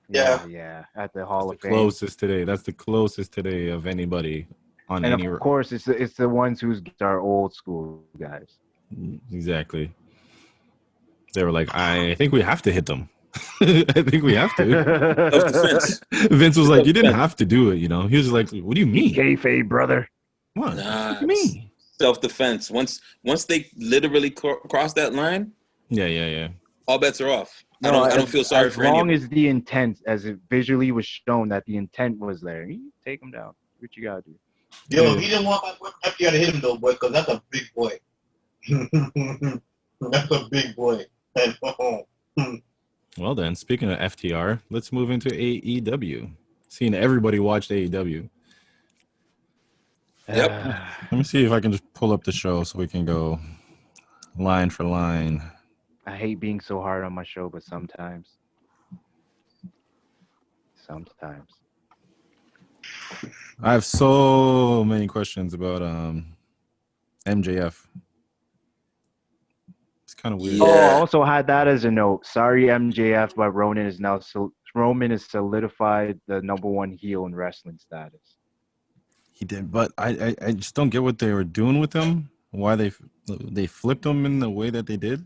Yeah. At the Hall of Fame. Closest today. That's the closest today of anybody on and any. Of course, it's the ones who's our old school guys. Exactly. They were like, I think we have to hit them. I think we have to. Self-defense. Vince was like, you didn't have to do it, you know. He was like, what do you mean? Kayfabe, brother. What? Nah, What do you mean? Self-defense. Once they literally cross that line, Yeah. all bets are off. No, I don't feel sorry for any of As long them. as the intent, as it visually was shown that the intent was there, you take him down. What you gotta do? Yo, if he didn't want my boy, you gotta hit him though, boy, because that's a big boy. That's a big boy. Well then, speaking of FTR, let's move into AEW. Seeing everybody watched AEW. Yep. Let me see if I can just pull up the show so we can go line for line. I hate being so hard on my show, but sometimes. I have so many questions about MJF. It's kind of weird. Oh, I also had that as a note. Sorry, MJF, but Roman is solidified the number one heel in wrestling status. He did, but I just don't get what they were doing with him. Why they flipped him in the way that they did.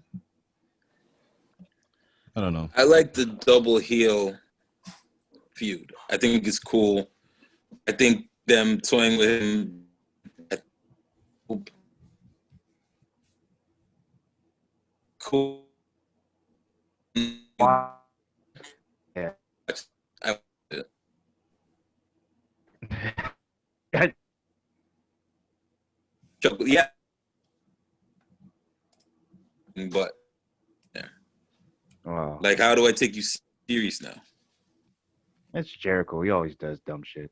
I don't know. I like the double heel feud. I think it's cool. I think them toying with him. Cool. Yeah. Yeah. But yeah. Wow. Like, how do I take you serious now? That's Jericho. He always does dumb shit.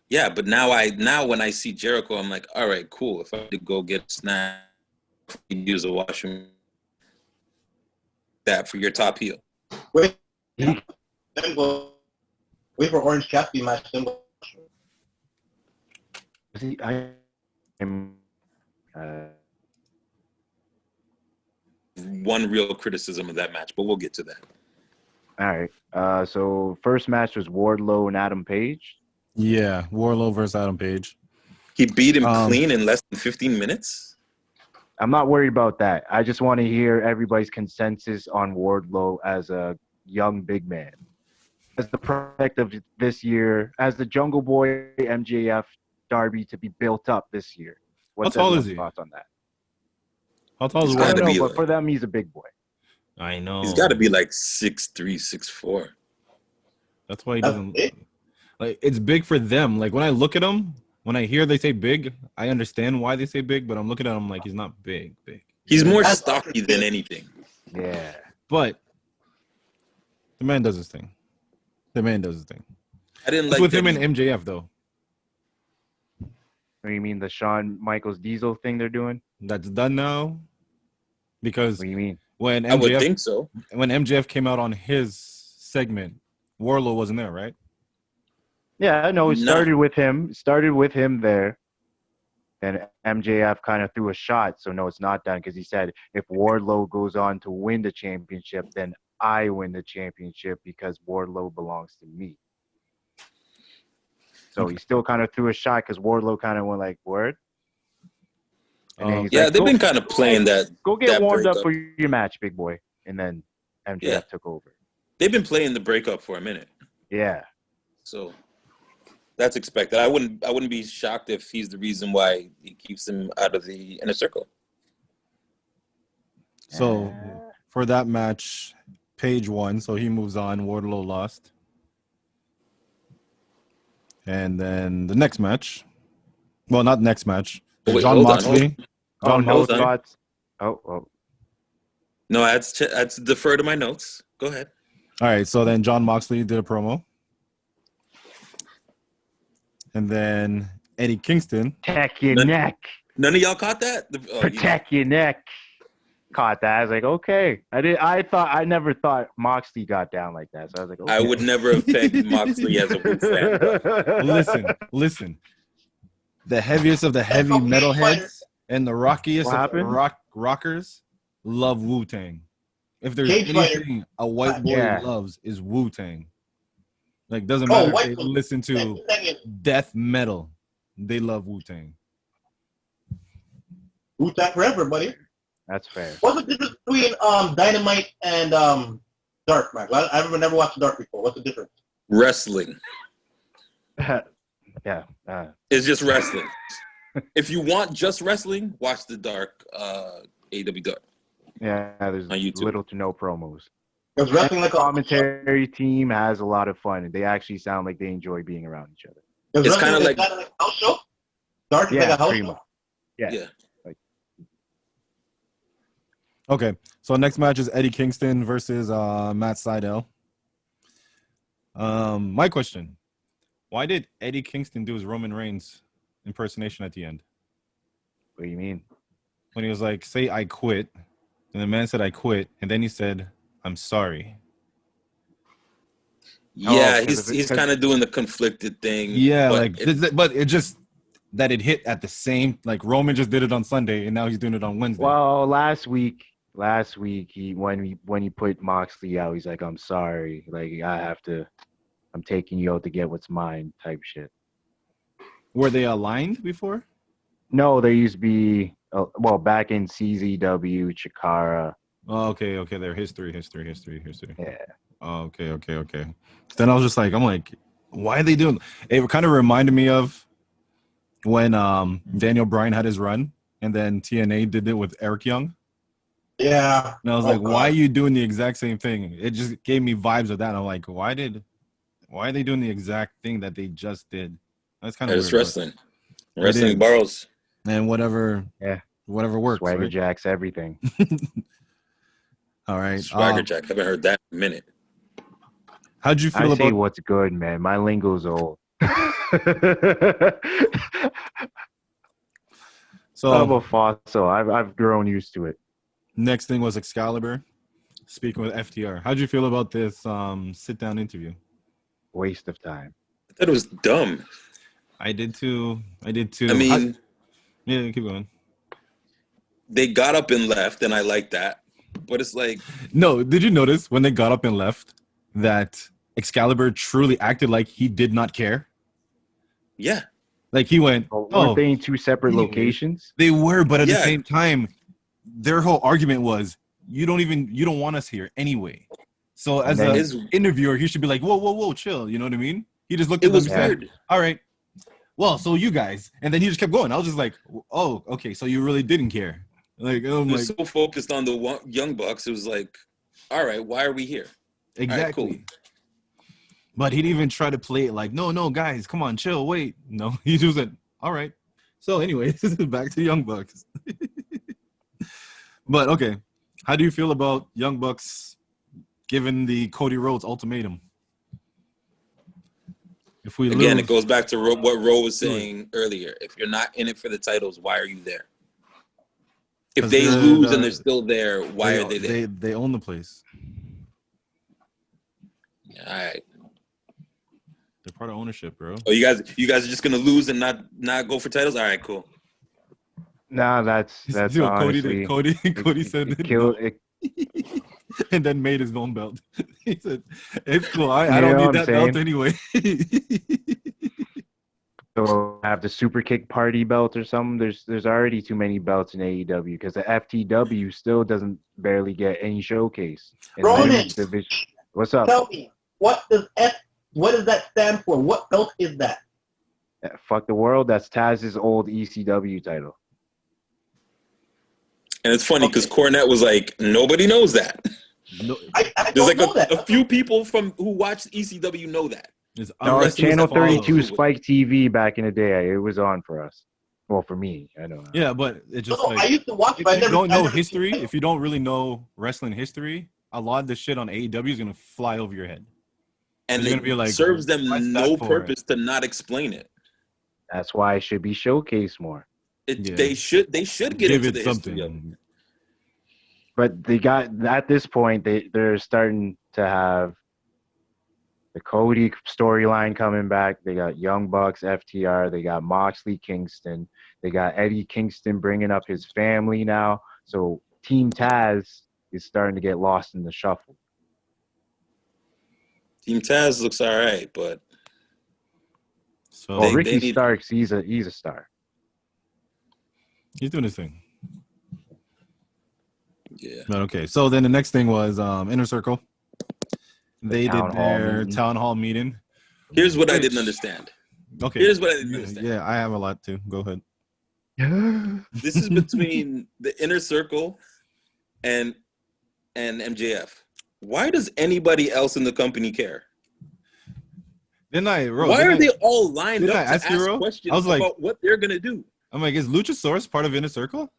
Yeah, but now when I see Jericho, I'm like, all right, cool. If I had to go get a snack, use a washroom, that for your top heel. Wait, then go. Wait for Orange Cassidy match. Then go. See, One real criticism of that match, but we'll get to that. All right. So first match was Wardlow and Adam Page. Yeah, Wardlow versus Adam Page. He beat him clean in less than 15 minutes? I'm not worried about that. I just want to hear everybody's consensus on Wardlow as a young big man. As the product of this year, as the Jungle Boy MJF Darby to be built up this year. What's How tall is he? thoughts on that? How tall is He's I gotta don't know, be but like- for them, he's a big boy. I know. He's got to be like 6'3", 6'4". That's why he That's doesn't. big. Like, it's big for them. Like, when I look at him, when I hear they say big, I understand why they say big, but I'm looking at him like he's not big. He's more stocky than anything. Yeah. But the man does his thing. I didn't It's like with him that and MJF, though. What do you mean the Shawn Michaels Diesel thing they're doing? That's done now. Because What do you mean? when I would MJF think so. when MJF came out on his segment, Wardlow wasn't there, right? Yeah, no, it No. started with him there. Then MJF kind of threw a shot, so no, it's not done because he said if Wardlow goes on to win the championship, then I win the championship because Wardlow belongs to me. So he still kind of threw a shot because Wardlow kind of went like, word? And then he's Yeah, like, they've "Go- been kind of playing that. Go get that warmed up breakup. for your match, big boy." And then MJF Yeah. took over. They've been playing the breakup for a minute, Yeah. so that's expected. I wouldn't be shocked if he's the reason why he keeps him out of the inner circle. So for that match, Page won, so he moves on. Wardlow lost. And then the next match, well, not next match, Wait, John hold on, Moxley. Oh, John no hold on. thoughts. Oh. No, that's defer to my notes. Go ahead. All right, so then John Moxley did a promo. And then Eddie Kingston. Protect your None- neck. None of y'all caught that? Protect your neck. Caught that. I was like, okay. I never thought Moxley got down like that. So I was like, okay. I would never have pegged Moxley as a Wu fan. But Listen. The heaviest of the heavy metalheads and the rockiest What of the happened? rockers love Wu-Tang. If there's Cage Fighter. anything a white boy Yeah. loves is Wu-Tang. Like, doesn't Oh, matter if white they people. listen to death metal. They love Wu-Tang. Wu-Tang forever, buddy. That's fair. What's the difference between Dynamite and Dark, Max? I've never watched Dark before. What's the difference? Wrestling. Yeah. It's just wrestling. If you want just wrestling, watch the Dark AEW Dark. Yeah, there's On YouTube. little to no promos. Because wrestling The like a commentary team has a lot of fun. They actually sound like they enjoy being around each other. It's kind of like a house show. Dark is like a house pretty show. much. Yeah. Okay, so next match is Eddie Kingston versus Matt Sydal. My question: why did Eddie Kingston do his Roman Reigns impersonation at the end? What do you mean? When he was like, "Say I quit," and the man said, "I quit," and then he said, "I'm sorry." Yeah, Oh, 'cause he's kind of doing the conflicted thing. Yeah, but but it just that it hit at the same, like Roman just did it on Sunday and now he's doing it on Wednesday. Well, last week he when he put Moxley out, he's like, "I'm sorry, like I'm taking you out to get what's mine," type shit. Were they aligned before? No, there used to be back in CZW, Chikara. Oh, okay, their history. Yeah. Oh, okay. Then I was just like, why are they doing? It kind of reminded me of when Daniel Bryan had his run, and then TNA did it with Eric Young. Yeah. And I was like, why are you doing the exact same thing? It just gave me vibes of that. I'm like, why are they doing the exact thing that they just did? That's kind of weird. It's wrestling. Wrestling borrows. And whatever works. Swagger right? Jacks, everything. All right. Swagger Jack. Haven't heard that in a minute. How'd you feel I say about what's good, man? My lingo's old. So I'm a fossil. I've grown used to it. next thing was Excalibur speaking with FTR. How'd you feel about this sit down interview? Waste of time. I thought it was dumb. I did too. I mean, yeah, keep going. they got up and left, and I like that. But it's like, No, did you notice when they got up and left that Excalibur truly acted like he did not care? yeah, Like he went, Weren't they in two separate anyways. locations? They were, but at the Yeah. same time, their whole argument was, you don't want us here anyway. So as then- an interviewer, he should be like, whoa, chill. You know what I mean? He just looked it at them was and said, weird. all right, well, so you guys, and then he just kept going. I was just like, oh, okay, so you really didn't care. Like, He was so focused on the Young Bucks. It was like, all right, why are we here? exactly. All right, cool. But he didn't even try to play it like, no, guys, come on, chill, wait. No, he just went, all right. So anyways, back to Young Bucks. But okay, how do you feel about Young Bucks given the Cody Rhodes ultimatum? If we Again, lose, it goes back to what Ro was saying earlier. If you're not in it for the titles, why are you there? If 'Cause they they're lose the- and they're still there, why are they there? They own the place. All right. They're part of ownership, bro. Oh, you guys are just gonna lose and not go for titles? All right, cool. Nah, that's Yo, honestly. Cody said it it, killed no. it. And then made his own belt. He said, "It's cool. I You don't know need what that I'm belt anyway." So have the super kick party belt or something. There's already too many belts in AEW because the FTW still doesn't barely get any showcase. In the Roman! women's division. What's up? Tell me, what does that stand for? What belt is that? Fuck the world. That's Taz's old ECW title. And it's funny because Cornette was like, nobody knows that. No, I There's don't like know that. a few people who watch ECW know that. it's No, it's wrestling Channel follow. 32 Spike TV back in the day. It was on for us. Well, for me, I don't know. Yeah, but it just No, I like used to watch it, but I if you never. don't know history, if you don't really know wrestling history, a lot of the shit on AEW is gonna fly over your head. And You're it gonna be like, serves them what's that no for? purpose to not explain it. That's why it should be showcased more. Yeah. They should get Give into it the history of it. Mm-hmm. But they got at this point they're starting to have the Cody storyline coming back. They got Young Bucks, FTR. They got Moxley, Kingston. They got Eddie Kingston bringing up his family now. So Team Taz is starting to get lost in the shuffle. Team Taz looks all right, but So Well, They Ricky need- Starks, he's a star. he's doing his thing. Yeah. But okay, so then the next thing was Inner Circle. They did their town hall meeting. Here's what I didn't understand. Okay. Here's what I didn't understand. Yeah, I have a lot too. Go ahead. This is between the Inner Circle and MJF. Why does anybody else in the company care? Why are they all lined up to ask questions about what they're gonna do? I'm like, is Luchasaurus part of Inner Circle?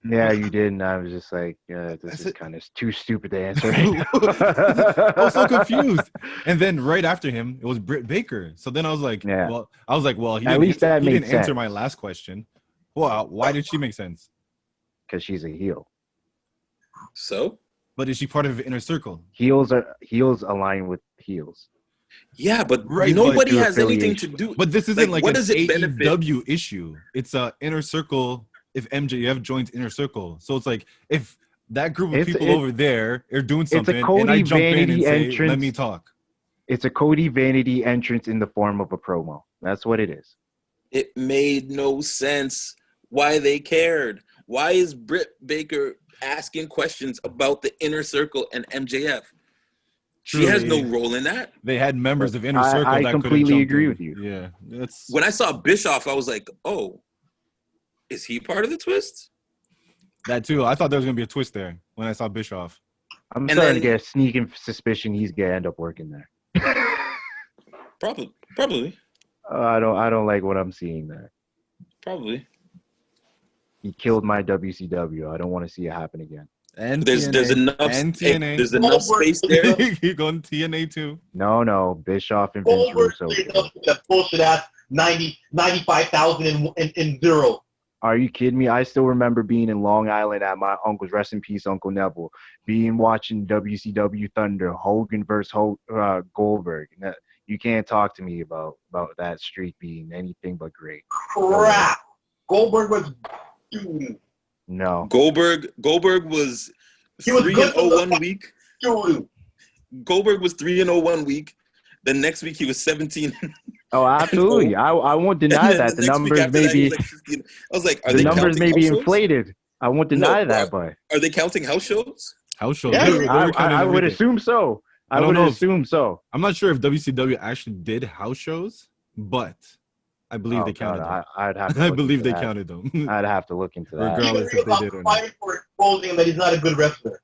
Yeah, you did, and I was just like, this is kind of too stupid to answer. I was so confused. And then right after him, it was Britt Baker. So then I was like, Yeah. well, he At least that he made didn't answer sense. my last question. Well, why did she make sense? Because she's a heel. So, but is she part of Inner Circle? Heels align with heels. Yeah, but Right, nobody but- has anything to do. But this isn't like what an does it benefit? AEW issue. It's a Inner Circle. If MJF joins Inner Circle, so it's like if that group of people over there are doing something, and I jump in and say, "Let me talk." It's a Cody Vanity entrance in the form of a promo. That's what it is. It made no sense why they cared. Why is Britt Baker asking questions about the Inner Circle and MJF? She has no role in that. They had members of Inner Circle. I that completely agree with you. Yeah, that's when I saw Bischoff, I was like, "Oh, is he part of the twist?" That too. I thought there was gonna be a twist there when I saw Bischoff. I'm starting to get a sneaking suspicion he's gonna end up working there. Probably. I don't like what I'm seeing there. Probably. He killed my WCW. I don't want to see it happen again. And there's enough TNA. There's enough space there. You're going TNA too. No, Bischoff and Vince Russo. That bullshit ass 95,000 in zero. Are you kidding me? I still remember being in Long Island at my uncle's, rest in peace, Uncle Neville, watching WCW Thunder, Hogan versus Goldberg. You can't talk to me about that streak being anything but great. Crap. Goldberg was dude. No. Goldberg was 3-0 1 week. Dude. Goldberg was 3-0 1 week. The next week he was 17. Oh, absolutely. I won't deny that. The numbers may be. I was like, are the they numbers may be shows? inflated. I won't deny that, but are they counting house shows? House shows. Yeah, I would assume so. I would assume so. I'm not sure if WCW actually did house shows, but I believe they counted them. I'd have to I believe they counted them. I'd have to look into that. Regardless if they did or not. For exposing him that he's not a good wrestler.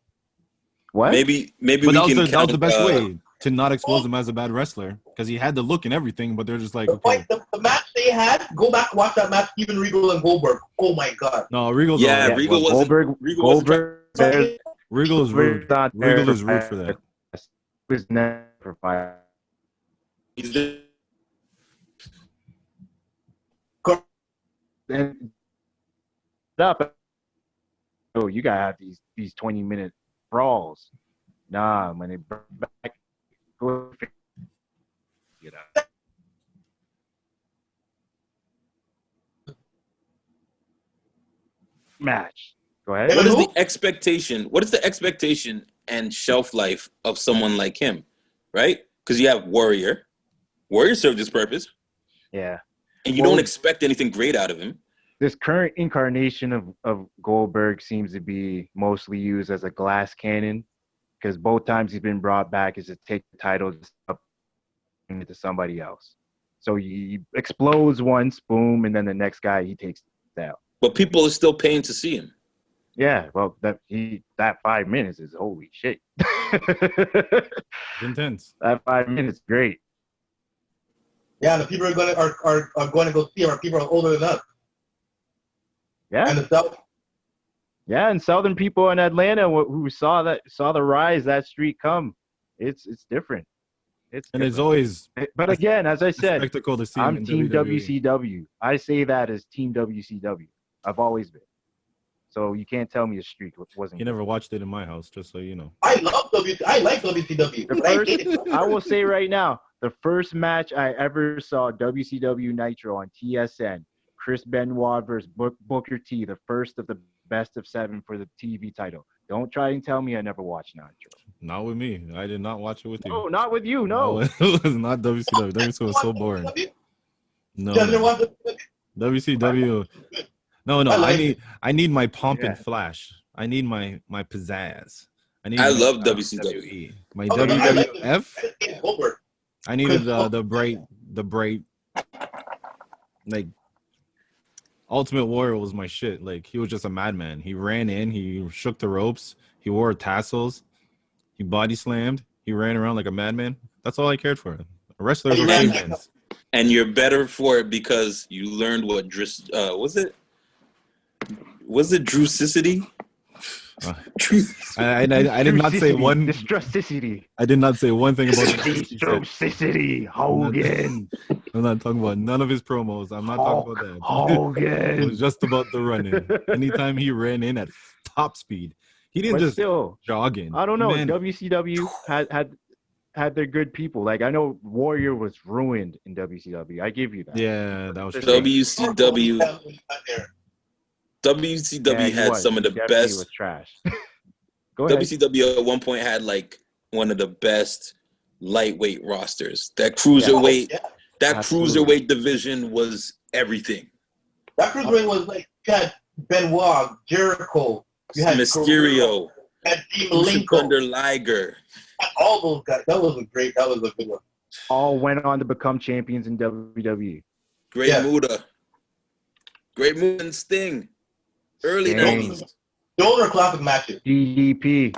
What? Maybe but we that can was the best count, way to not expose him as a bad wrestler because he had the look and everything, but they're just like, okay. The match they had, go back and watch that match, Steven Regal and Goldberg. Oh my God. No, Regal's Regal wasn't. Goldberg Regal is rude. Regal is rude for that. He was never fired. And up. Oh, you gotta have these 20-minute brawls. Nah, when they bring back, go get out. Match. Go ahead. What is the expectation? What is the expectation and shelf life of someone like him? Right? Because you have Warrior. Warrior served his purpose. Yeah. And you don't expect anything great out of him. This current incarnation of Goldberg seems to be mostly used as a glass cannon because both times he's been brought back is to take the title up to somebody else. So he explodes once, boom, and then the next guy he takes it out. But people are still paying to see him. Yeah, well, that 5 minutes is holy shit. Intense. That 5 minutes, great. Yeah, the people are going to go see him are people older than us. Yeah. And the South. Yeah, and Southern people in Atlanta who saw the rise that streak come. It's different. It's always. But again, as I said, spectacle to see. I'm Team WCW. I say that as Team WCW. I've always been. So you can't tell me a streak wasn't. You never watched it in my house, just so you know. I like WCW. I will say right now, the first match I ever saw WCW Nitro on TSN, Chris Benoit versus Booker T, the first of the best of 7 for the TV title. Don't try and tell me I never watched Nitro. Not with me. I did not watch it with you. No, not with you. No. It was not WCW. WCW was so boring. No. WCW. No. I need my pomp and flash. I need my pizzazz. I love WCW. WWE. My Oh, no, I like WWF. Goldberg. I needed the bright, like, Ultimate Warrior was my shit. Like, he was just a madman. He ran in, he shook the ropes, he wore tassels, he body slammed, he ran around like a madman. That's all I cared for. Wrestlers were fans. And you're better for it because you learned what was it Drusicity? I did not say one. Distrusticity. I did not say one thing about Distrusticity. Hogan. I'm not talking about none of his promos. I'm not talking about that. Hogan. It was just about the running. Anytime he ran in at top speed, he didn't just jog in. I don't know. WCW had their good people. Like, I know Warrior was ruined in WCW. I give you that. Yeah, that was true. WCW had some of the best. Was trash. Go ahead. WCW at one point had like one of the best lightweight rosters. That cruiserweight, cruiserweight division was everything. That cruiserweight was like, you had Benoit, Jericho, you had Mysterio, you had Dean Thunder Liger. All those guys. That was a good one. All went on to become champions in WWE. Great Muta and Sting. Early 90s. Those are classic matches. DDP.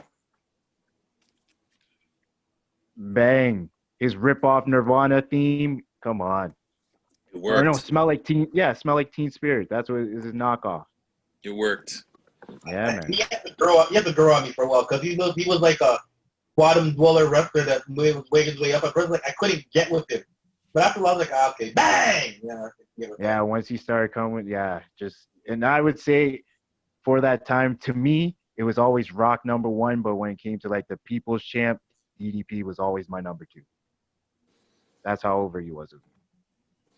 Bang. His rip-off Nirvana theme. Come on. It worked. Or no, Smell Like Teen Spirit. That's what is his knockoff. It worked. Yeah, man. He had to grow on me for a while because he was like a bottom dweller wrestler that was waking his way up. At first, like, I couldn't get with him. But after a while, I was like, okay, bang! Yeah, once he started coming, and I would say for that time, to me, it was always Rock number one, but when it came to like the People's Champ, DDP was always my number two. That's how over he was.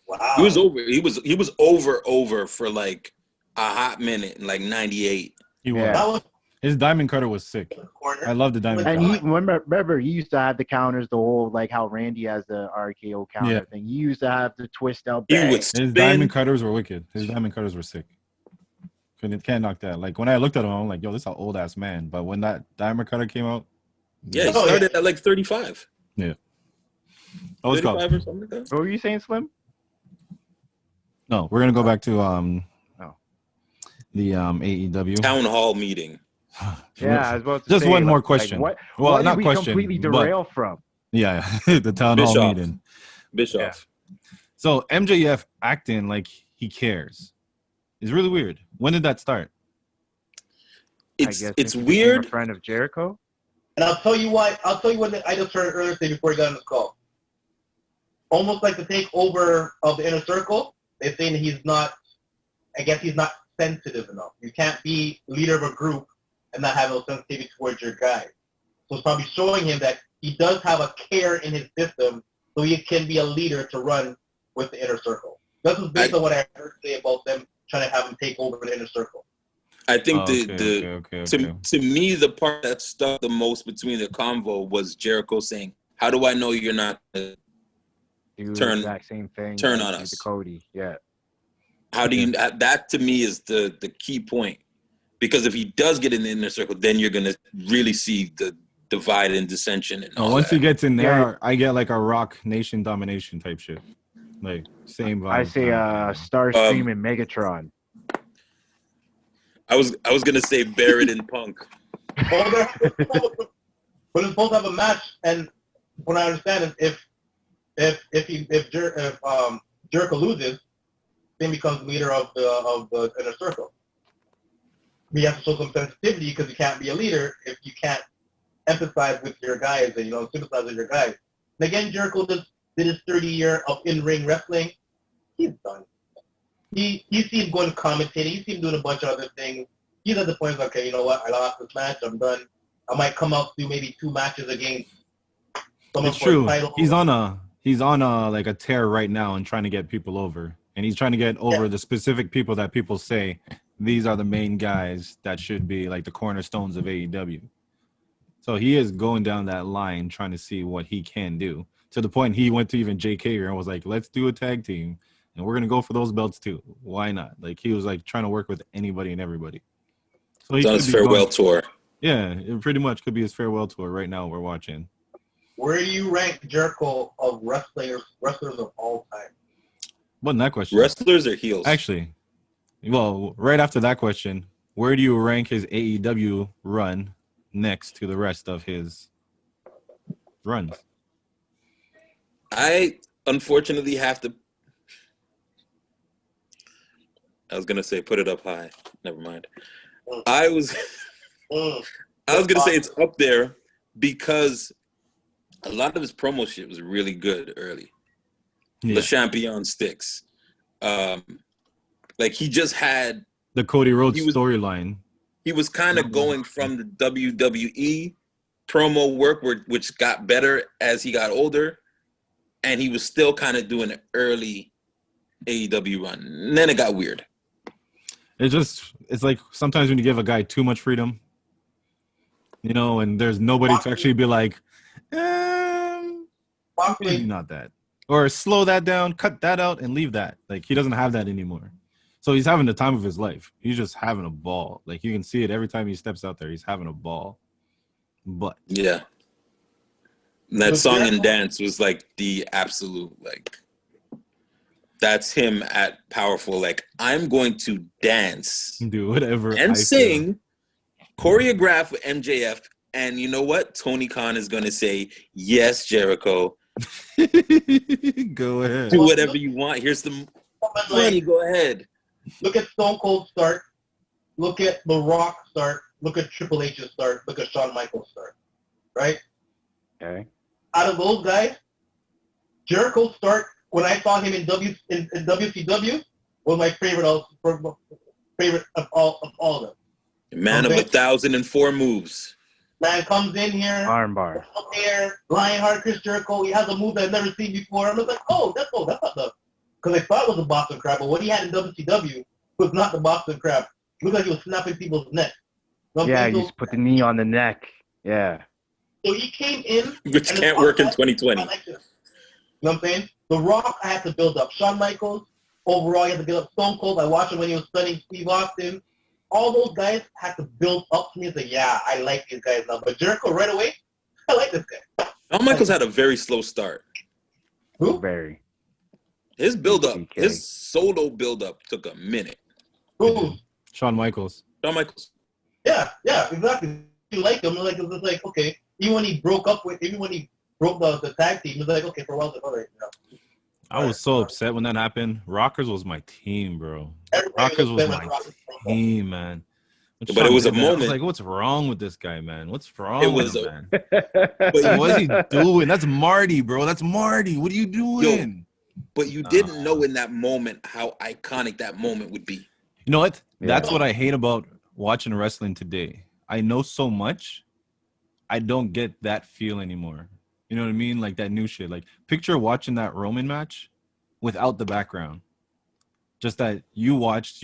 Wow. He was over. He was over for like a hot minute in like 98. He was. His diamond cutter was sick. I love the diamond cutter. And he remember he used to have the counters, the whole like how Randy has the RKO counter thing. He used to have the twist out. His diamond cutters were wicked. His diamond cutters were sick. Can't knock that. Like when I looked at him, I'm like, yo, this is an old ass man. But when that diamond cutter came out, he started at like 35. Yeah. Oh, it's 35 or something like that. What were you saying, Slim? No, we're gonna go back to the AEW town hall meeting. Yeah, I was about to just say, one more question. Like, well, what not did we question. Completely derail from. Yeah, the town hall meeting. Bischoff. Yeah. So MJF acting like he cares is really weird. When did that start? It's weird. A friend of Jericho. And I'll tell you why. I just heard earlier today before he got on this call. Almost like the takeover of the Inner Circle. They're saying he's not sensitive enough. You can't be leader of a group and not have no sensitivity towards your guy. So it's probably showing him that he does have a care in his system, so he can be a leader to run with the Inner Circle. This is based on what I heard today about them trying to have him take over the Inner Circle. I think to me, the part that stuck the most between the convo was Jericho saying, "How do I know you're not turn the exact same thing? Turn on us, Cody." Yeah. How do you? That to me is the key point, because if he does get in the Inner Circle, then you're gonna really see the divide and dissension and all once that. he gets in there, I get like a Rock Nation domination type shit, like same vibe. I say Starscream and Megatron. I was gonna say Barrett and Punk. But it's supposed to have a match, and what I understand is if Jericho loses, then becomes leader of the Inner Circle. He has to show some sensitivity because you can't be a leader if you can't empathize with your guys and sympathize with your guys. And again, Jericho did his 30-year of in-ring wrestling. He's done. He seems going to commentate. He seems doing a bunch of other things. He's at the point of, okay, you know what? I lost this match. I'm done. I might come out do maybe 2 matches against someone it's true. He's on a like a tear right now and trying to get people over. And he's trying to get over the specific people that people say these are the main guys that should be like the cornerstones of AEW. So he is going down that line trying to see what he can do. To the point he went to even JK and was like, let's do a tag team. And we're going to go for those belts too. Why not? Like he was like trying to work with anybody and everybody. So It's on his farewell tour. Yeah, it pretty much could be his farewell tour right now. We're watching. Where do you rank Jericho of wrestlers of all time? Wasn't that question? Wrestlers or heels? Actually, well, right after that question, where do you rank his AEW run next to the rest of his runs? I unfortunately have to. I was gonna say put it up high. Never mind. I was gonna say it's up there because a lot of his promo shit was really good early. Yeah. The Champion sticks. Like he just had the Cody Rhodes storyline. He was kind of going from the WWE promo work, which got better as he got older, and he was still kind of doing an early AEW run. And then it got weird. It's like sometimes when you give a guy too much freedom, and there's nobody to actually be like, maybe not that. Or slow that down, cut that out, and leave that. Like, he doesn't have that anymore. So he's having the time of his life. He's just having a ball. Like, you can see it every time he steps out there. He's having a ball. But yeah, that song and dance was like the absolute, like, that's him at powerful. Like, I'm going to dance, do whatever, and sing, choreograph with MJF. And you know what? Tony Khan is going to say, yes, Jericho. Go ahead. Do whatever you want. Here's the money. Go ahead. Look at Stone Cold start. Look at The Rock start. Look at Triple H's start. Look at Shawn Michaels start. Right? Okay. Out of those guys, Jericho start, when I saw him in WCW, was my favorite of all of them. Man of 1,004 moves. Man comes in here, armbar, out there, Lionheart, Chris Jericho. He has a move that I've never seen before. I was like, that's not the, because I thought it was a Boston Crab, but what he had in WCW was not the Boston Crab. It looked like he was snapping people's neck. Yeah, he used to put the knee on the neck. Yeah. So he came in, which can't work in 2020. You know what I'm saying? The Rock, I had to build up. Shawn Michaels, overall, I had to build up. Stone Cold, I watched him when he was stunning Steve Austin. All those guys had to build up to me and say, yeah, I like these guys now. But Jericho, right away, I like this guy. Shawn Michaels had a very slow start. Who? Very. His build-up, his solo build-up took a minute. Who? Shawn Michaels. Shawn Michaels. Yeah, exactly. You like him. Like, it was like, okay. Even when he broke the tag team, it was like, okay, for a while, all right. Yeah. I was so upset when that happened. Rockers was my team, bro. Rockers was my team, man. But it was a moment. I was like, what's wrong with this guy, man? What's wrong with him, man? But what is he doing? That's Marty, bro. That's Marty. What are you doing? But you didn't know in that moment how iconic that moment would be. You know what? Yeah. That's what I hate about watching wrestling today. I know so much, I don't get that feel anymore. You know what I mean? Like that new shit. Like, picture watching that Roman match without the background. Just that you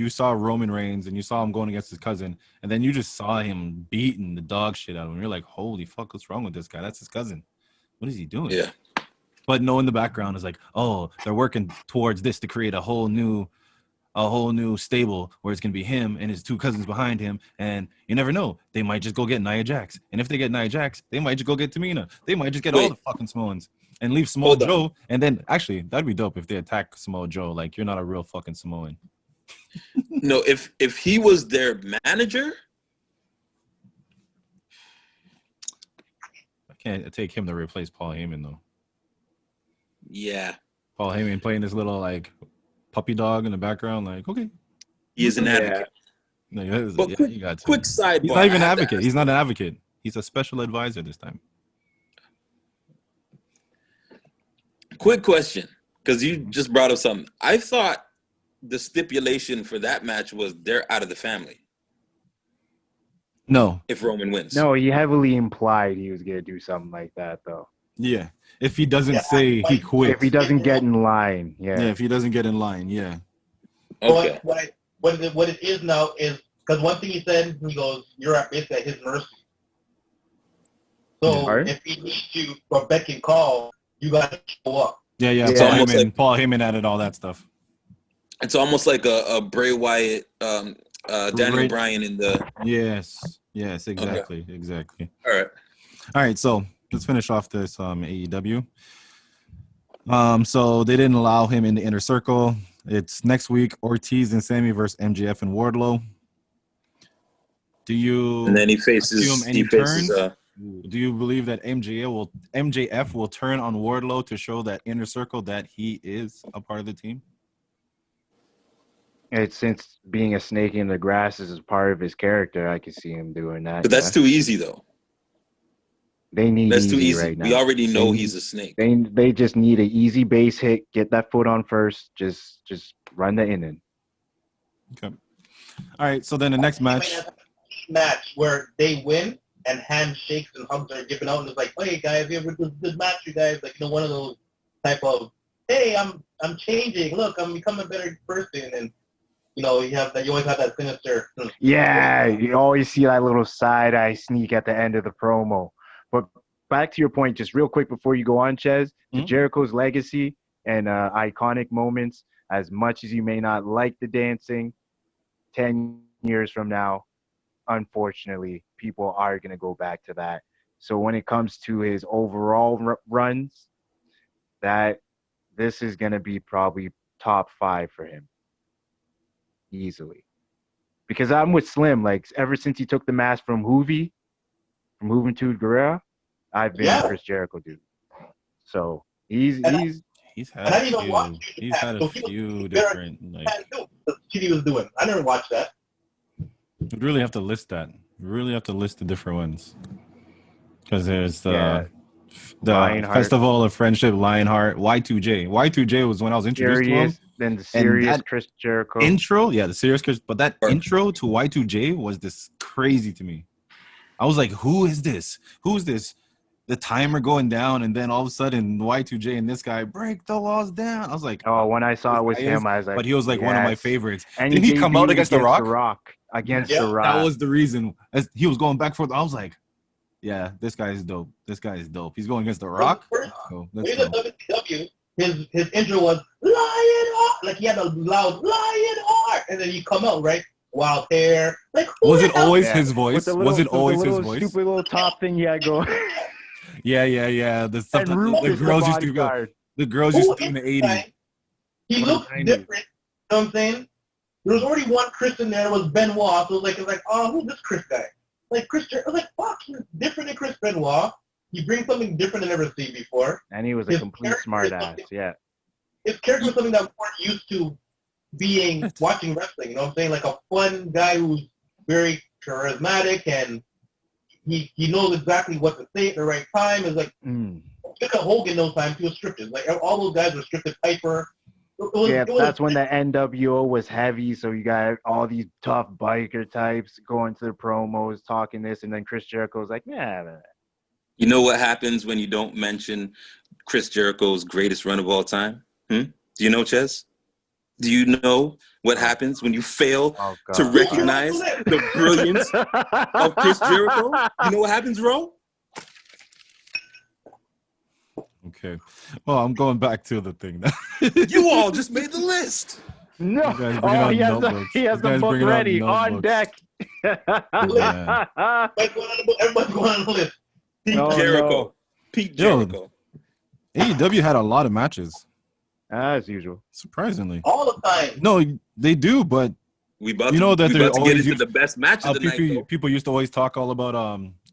saw Roman Reigns and you saw him going against his cousin, and then you just saw him beating the dog shit out of him. You're like, holy fuck, what's wrong with this guy? That's his cousin. What is he doing? Yeah. But no, in the background is like, oh, they're working towards this to create a whole new stable where it's gonna be him and his two cousins behind him, and you never know, they might just go get Nia Jax, and if they get Nia Jax, they might just go get Tamina, they might just get all the fucking Samoans and leave Samoa Joe, and then actually that'd be dope if they attack Samoa Joe. Like, you're not a real fucking Samoan. No, if he was their manager, I can't take him to replace Paul Heyman though. Yeah, Paul Heyman playing this little like puppy dog in the background, like, okay, he is an advocate. No, but quick sidebar. He's not even an advocate. He's not an advocate. He's a special advisor this time. Quick question, because you just brought up something. I thought the stipulation for that match was they're out of the family. No. If Roman wins. No, he heavily implied he was gonna do something like that, though. Yeah. If he doesn't say he quit. If he doesn't get in line, yeah. Yeah, if he doesn't get in line, yeah. Okay. What it is now is, because one thing he said, he goes, you're basically at his mercy. So if he needs you for beck and call, you got to show up. Yeah. It's almost Paul Heyman added all that stuff. It's almost like a Bray Wyatt Daniel Right. Bryan in the. Yes, exactly. All right. So let's finish off this AEW. So they didn't allow him in the inner circle. It's next week: Ortiz and Sammy versus MJF and Wardlow. Do you? And then he assume faces. any turns? Do you believe that MJF will turn on Wardlow to show that inner circle that he is a part of the team? It's since being a snake in the grass is part of his character, I can see him doing that. But that's too easy, though. They need That's too easy easy. right now. We already know he's a snake. They just need an easy base hit. Get that foot on first. Just run the inning. Okay. All right. So then the next match where they win and handshakes and hugs are given out, and it's like, hey guys, you ever do this match, you guys? Like, one of those type of, hey, I'm changing. Look, I'm becoming a better person, and you always have that sinister. Yeah, you always see that little side eye sneak at the end of the promo. But back to your point, just real quick before you go on, Chez, to Jericho's legacy and iconic moments. As much as you may not like the dancing, 10 years from now, unfortunately, people are going to go back to that. So when it comes to his overall runs, this is going to be probably top 5 for him. Easily. Because I'm with Slim. Like, ever since he took the mask from Juventud Guerrera, I've been a Chris Jericho dude. So he's had a few different like he was doing. I never watched that. You'd really have to list that. You really have to list the different ones. Because there's the Festival of Friendship, Lionheart, Y2J. Y2J was when I was introduced to him. Then the serious Chris Jericho. Intro, the serious Chris. But that intro to Y2J was this crazy to me. I was like, who is this? Who's this? The timer going down, and then all of a sudden, Y2J and this guy break the laws down. I was like, oh, when I saw it was him, I was like, but he was like one of my favorites. And didn't he come out against The Rock? Against The Rock. That was the reason. As he was going back forth. I was like, yeah, this guy is dope. He's going against The Rock. So let's go. WCW, his intro was Lion Heart, like he had a loud Lion Heart, and then you come out right. Wild hair. Like, was it always his voice? Was it always his voice? Stupid little top thing he had going. Yeah. The stuff that the girls used to go. The girls used to do in the 80s. He looked different. You know what I'm saying? There was already one Chris in there. It was Benoit. So it was like, oh, who's this Chris guy? Like Chris. I was like, fuck, he's different than Chris Benoit. He brings something different than ever seen before. And he was a complete smart ass. Yeah. His character was something that we weren't used to watching wrestling, you know what I'm saying? Like a fun guy who's very charismatic and he knows exactly what to say at the right time. It's like look at Hogan those times, he was scripted. Like all those guys were scripted. Piper. That's when the NWO was heavy, so you got all these tough biker types going to the promos, talking this, and then Chris Jericho's like, yeah. You know what happens when you don't mention Chris Jericho's greatest run of all time? Do you know, Chez? Do you know what happens when you fail to recognize the brilliance of Chris Jericho? You know what happens, Ro? Okay. Well, I'm going back to the thing now. You all just made the list. No. He has the book ready on deck. Everybody's going on the list. Pete Jericho. AEW had a lot of matches. As usual. Surprisingly. All the time. No, they do, but we about to get into the best match of the night. People used to always talk all about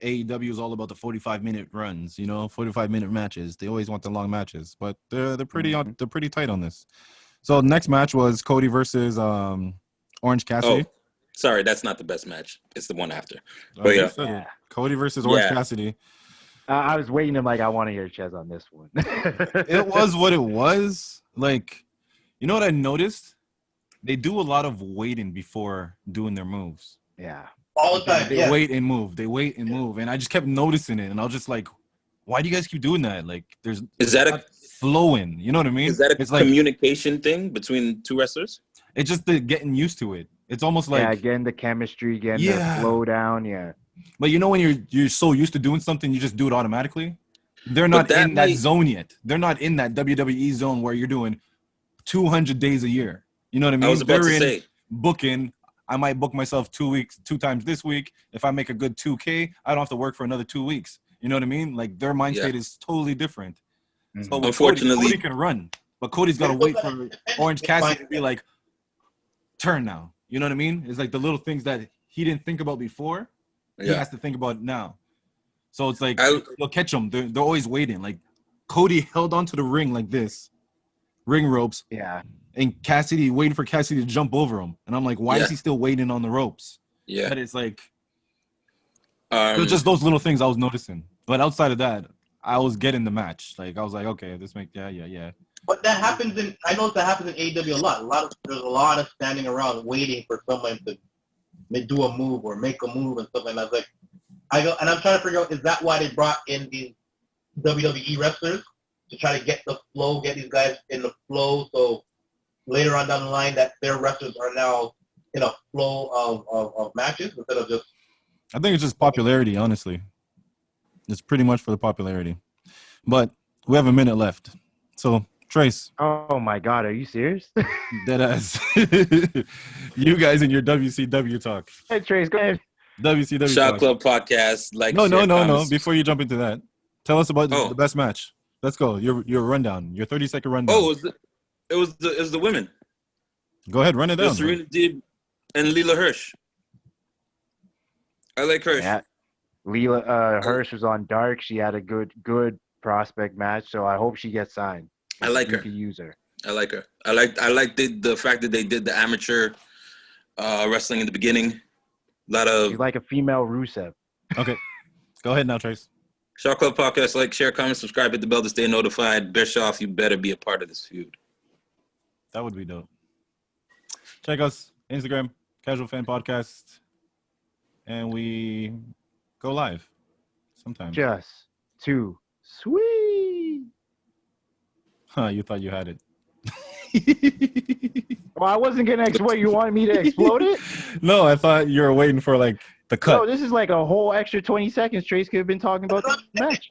AEW is all about the 45-minute runs, 45-minute matches. They always want the long matches, but they're pretty tight on this. So next match was Cody versus Orange Cassidy. Oh, sorry, that's not the best match. It's the one after. But Cody versus Orange Cassidy. I was waiting. I want to hear Chez on this one. It was what it was. Like, you know what I noticed? They do a lot of waiting before doing their moves. Yeah. All the time. They wait and move. They wait and move. And I just kept noticing it. And I was just like, why do you guys keep doing that? Like, is that flowing? You know what I mean? Is that a communication thing between two wrestlers? It's just the getting used to it. It's almost like getting the chemistry, getting the flow down. Yeah. But when you're so used to doing something, you just do it automatically. They're not in that zone yet. They're not in that WWE zone where you're doing 200 days a year. You know what I mean? I was about to say, booking I might book myself 2 times this week. If I make a good 2K, I don't have to work for another 2 weeks. You know what I mean? Like their mind state is totally different. So unfortunately, Cody can run, but Cody's got to wait for Orange Cassidy to be like, turn now. You know what I mean? It's like the little things that he didn't think about before, he has to think about now. So it's like they'll catch them. They're always waiting. Like Cody held onto the ring like this, ring ropes. Yeah. And Cassidy waiting for Cassidy to jump over him, and I'm like, why is he still waiting on the ropes? Yeah. But it's like, it was just those little things I was noticing. But outside of that, I was getting the match. Like I was like, okay, this makes yeah. But that happens I know that happens in AEW a lot. There's a lot of standing around waiting for someone to do a move or make a move and stuff like that. And I'm trying to figure out, is that why they brought in these WWE wrestlers to try to get the flow, get these guys in the flow, so later on down the line that their wrestlers are now in a flow of matches instead of just. I think it's just popularity, honestly. It's pretty much for the popularity. But we have a minute left. So, Trace. Oh, my God. Are you serious? Deadass. You guys in your WCW talk. Hey, Trace, go ahead. WCW Shot talk. Club podcast. No. Before you jump into that, tell us about the best match. Let's go. Your rundown. Your 30-second rundown. Oh, it was the women. Go ahead, run it down. Serena Deeb and Leela Hirsch. I like Hirsch. Yeah. Leela Hirsch was on Dark. She had a good prospect match, so I hope she gets signed. I like her. You can use her. I like her. I like the fact that they did the amateur wrestling in the beginning. A lot of. She's like a female Rusev. Okay, go ahead now, Trace. Shot Club podcast. Like, share, comment, subscribe, hit the bell to stay notified. Bischoff, you better be a part of this feud. That would be dope. Check us Instagram, Casual Fan Podcast, and we go live sometime. Just too sweet. Huh? You thought you had it. Well, I wasn't gonna explode. You wanted me to explode it? No, I thought you were waiting for like the cut. No, this is like a whole extra 20 seconds. Trace could have been talking about the match.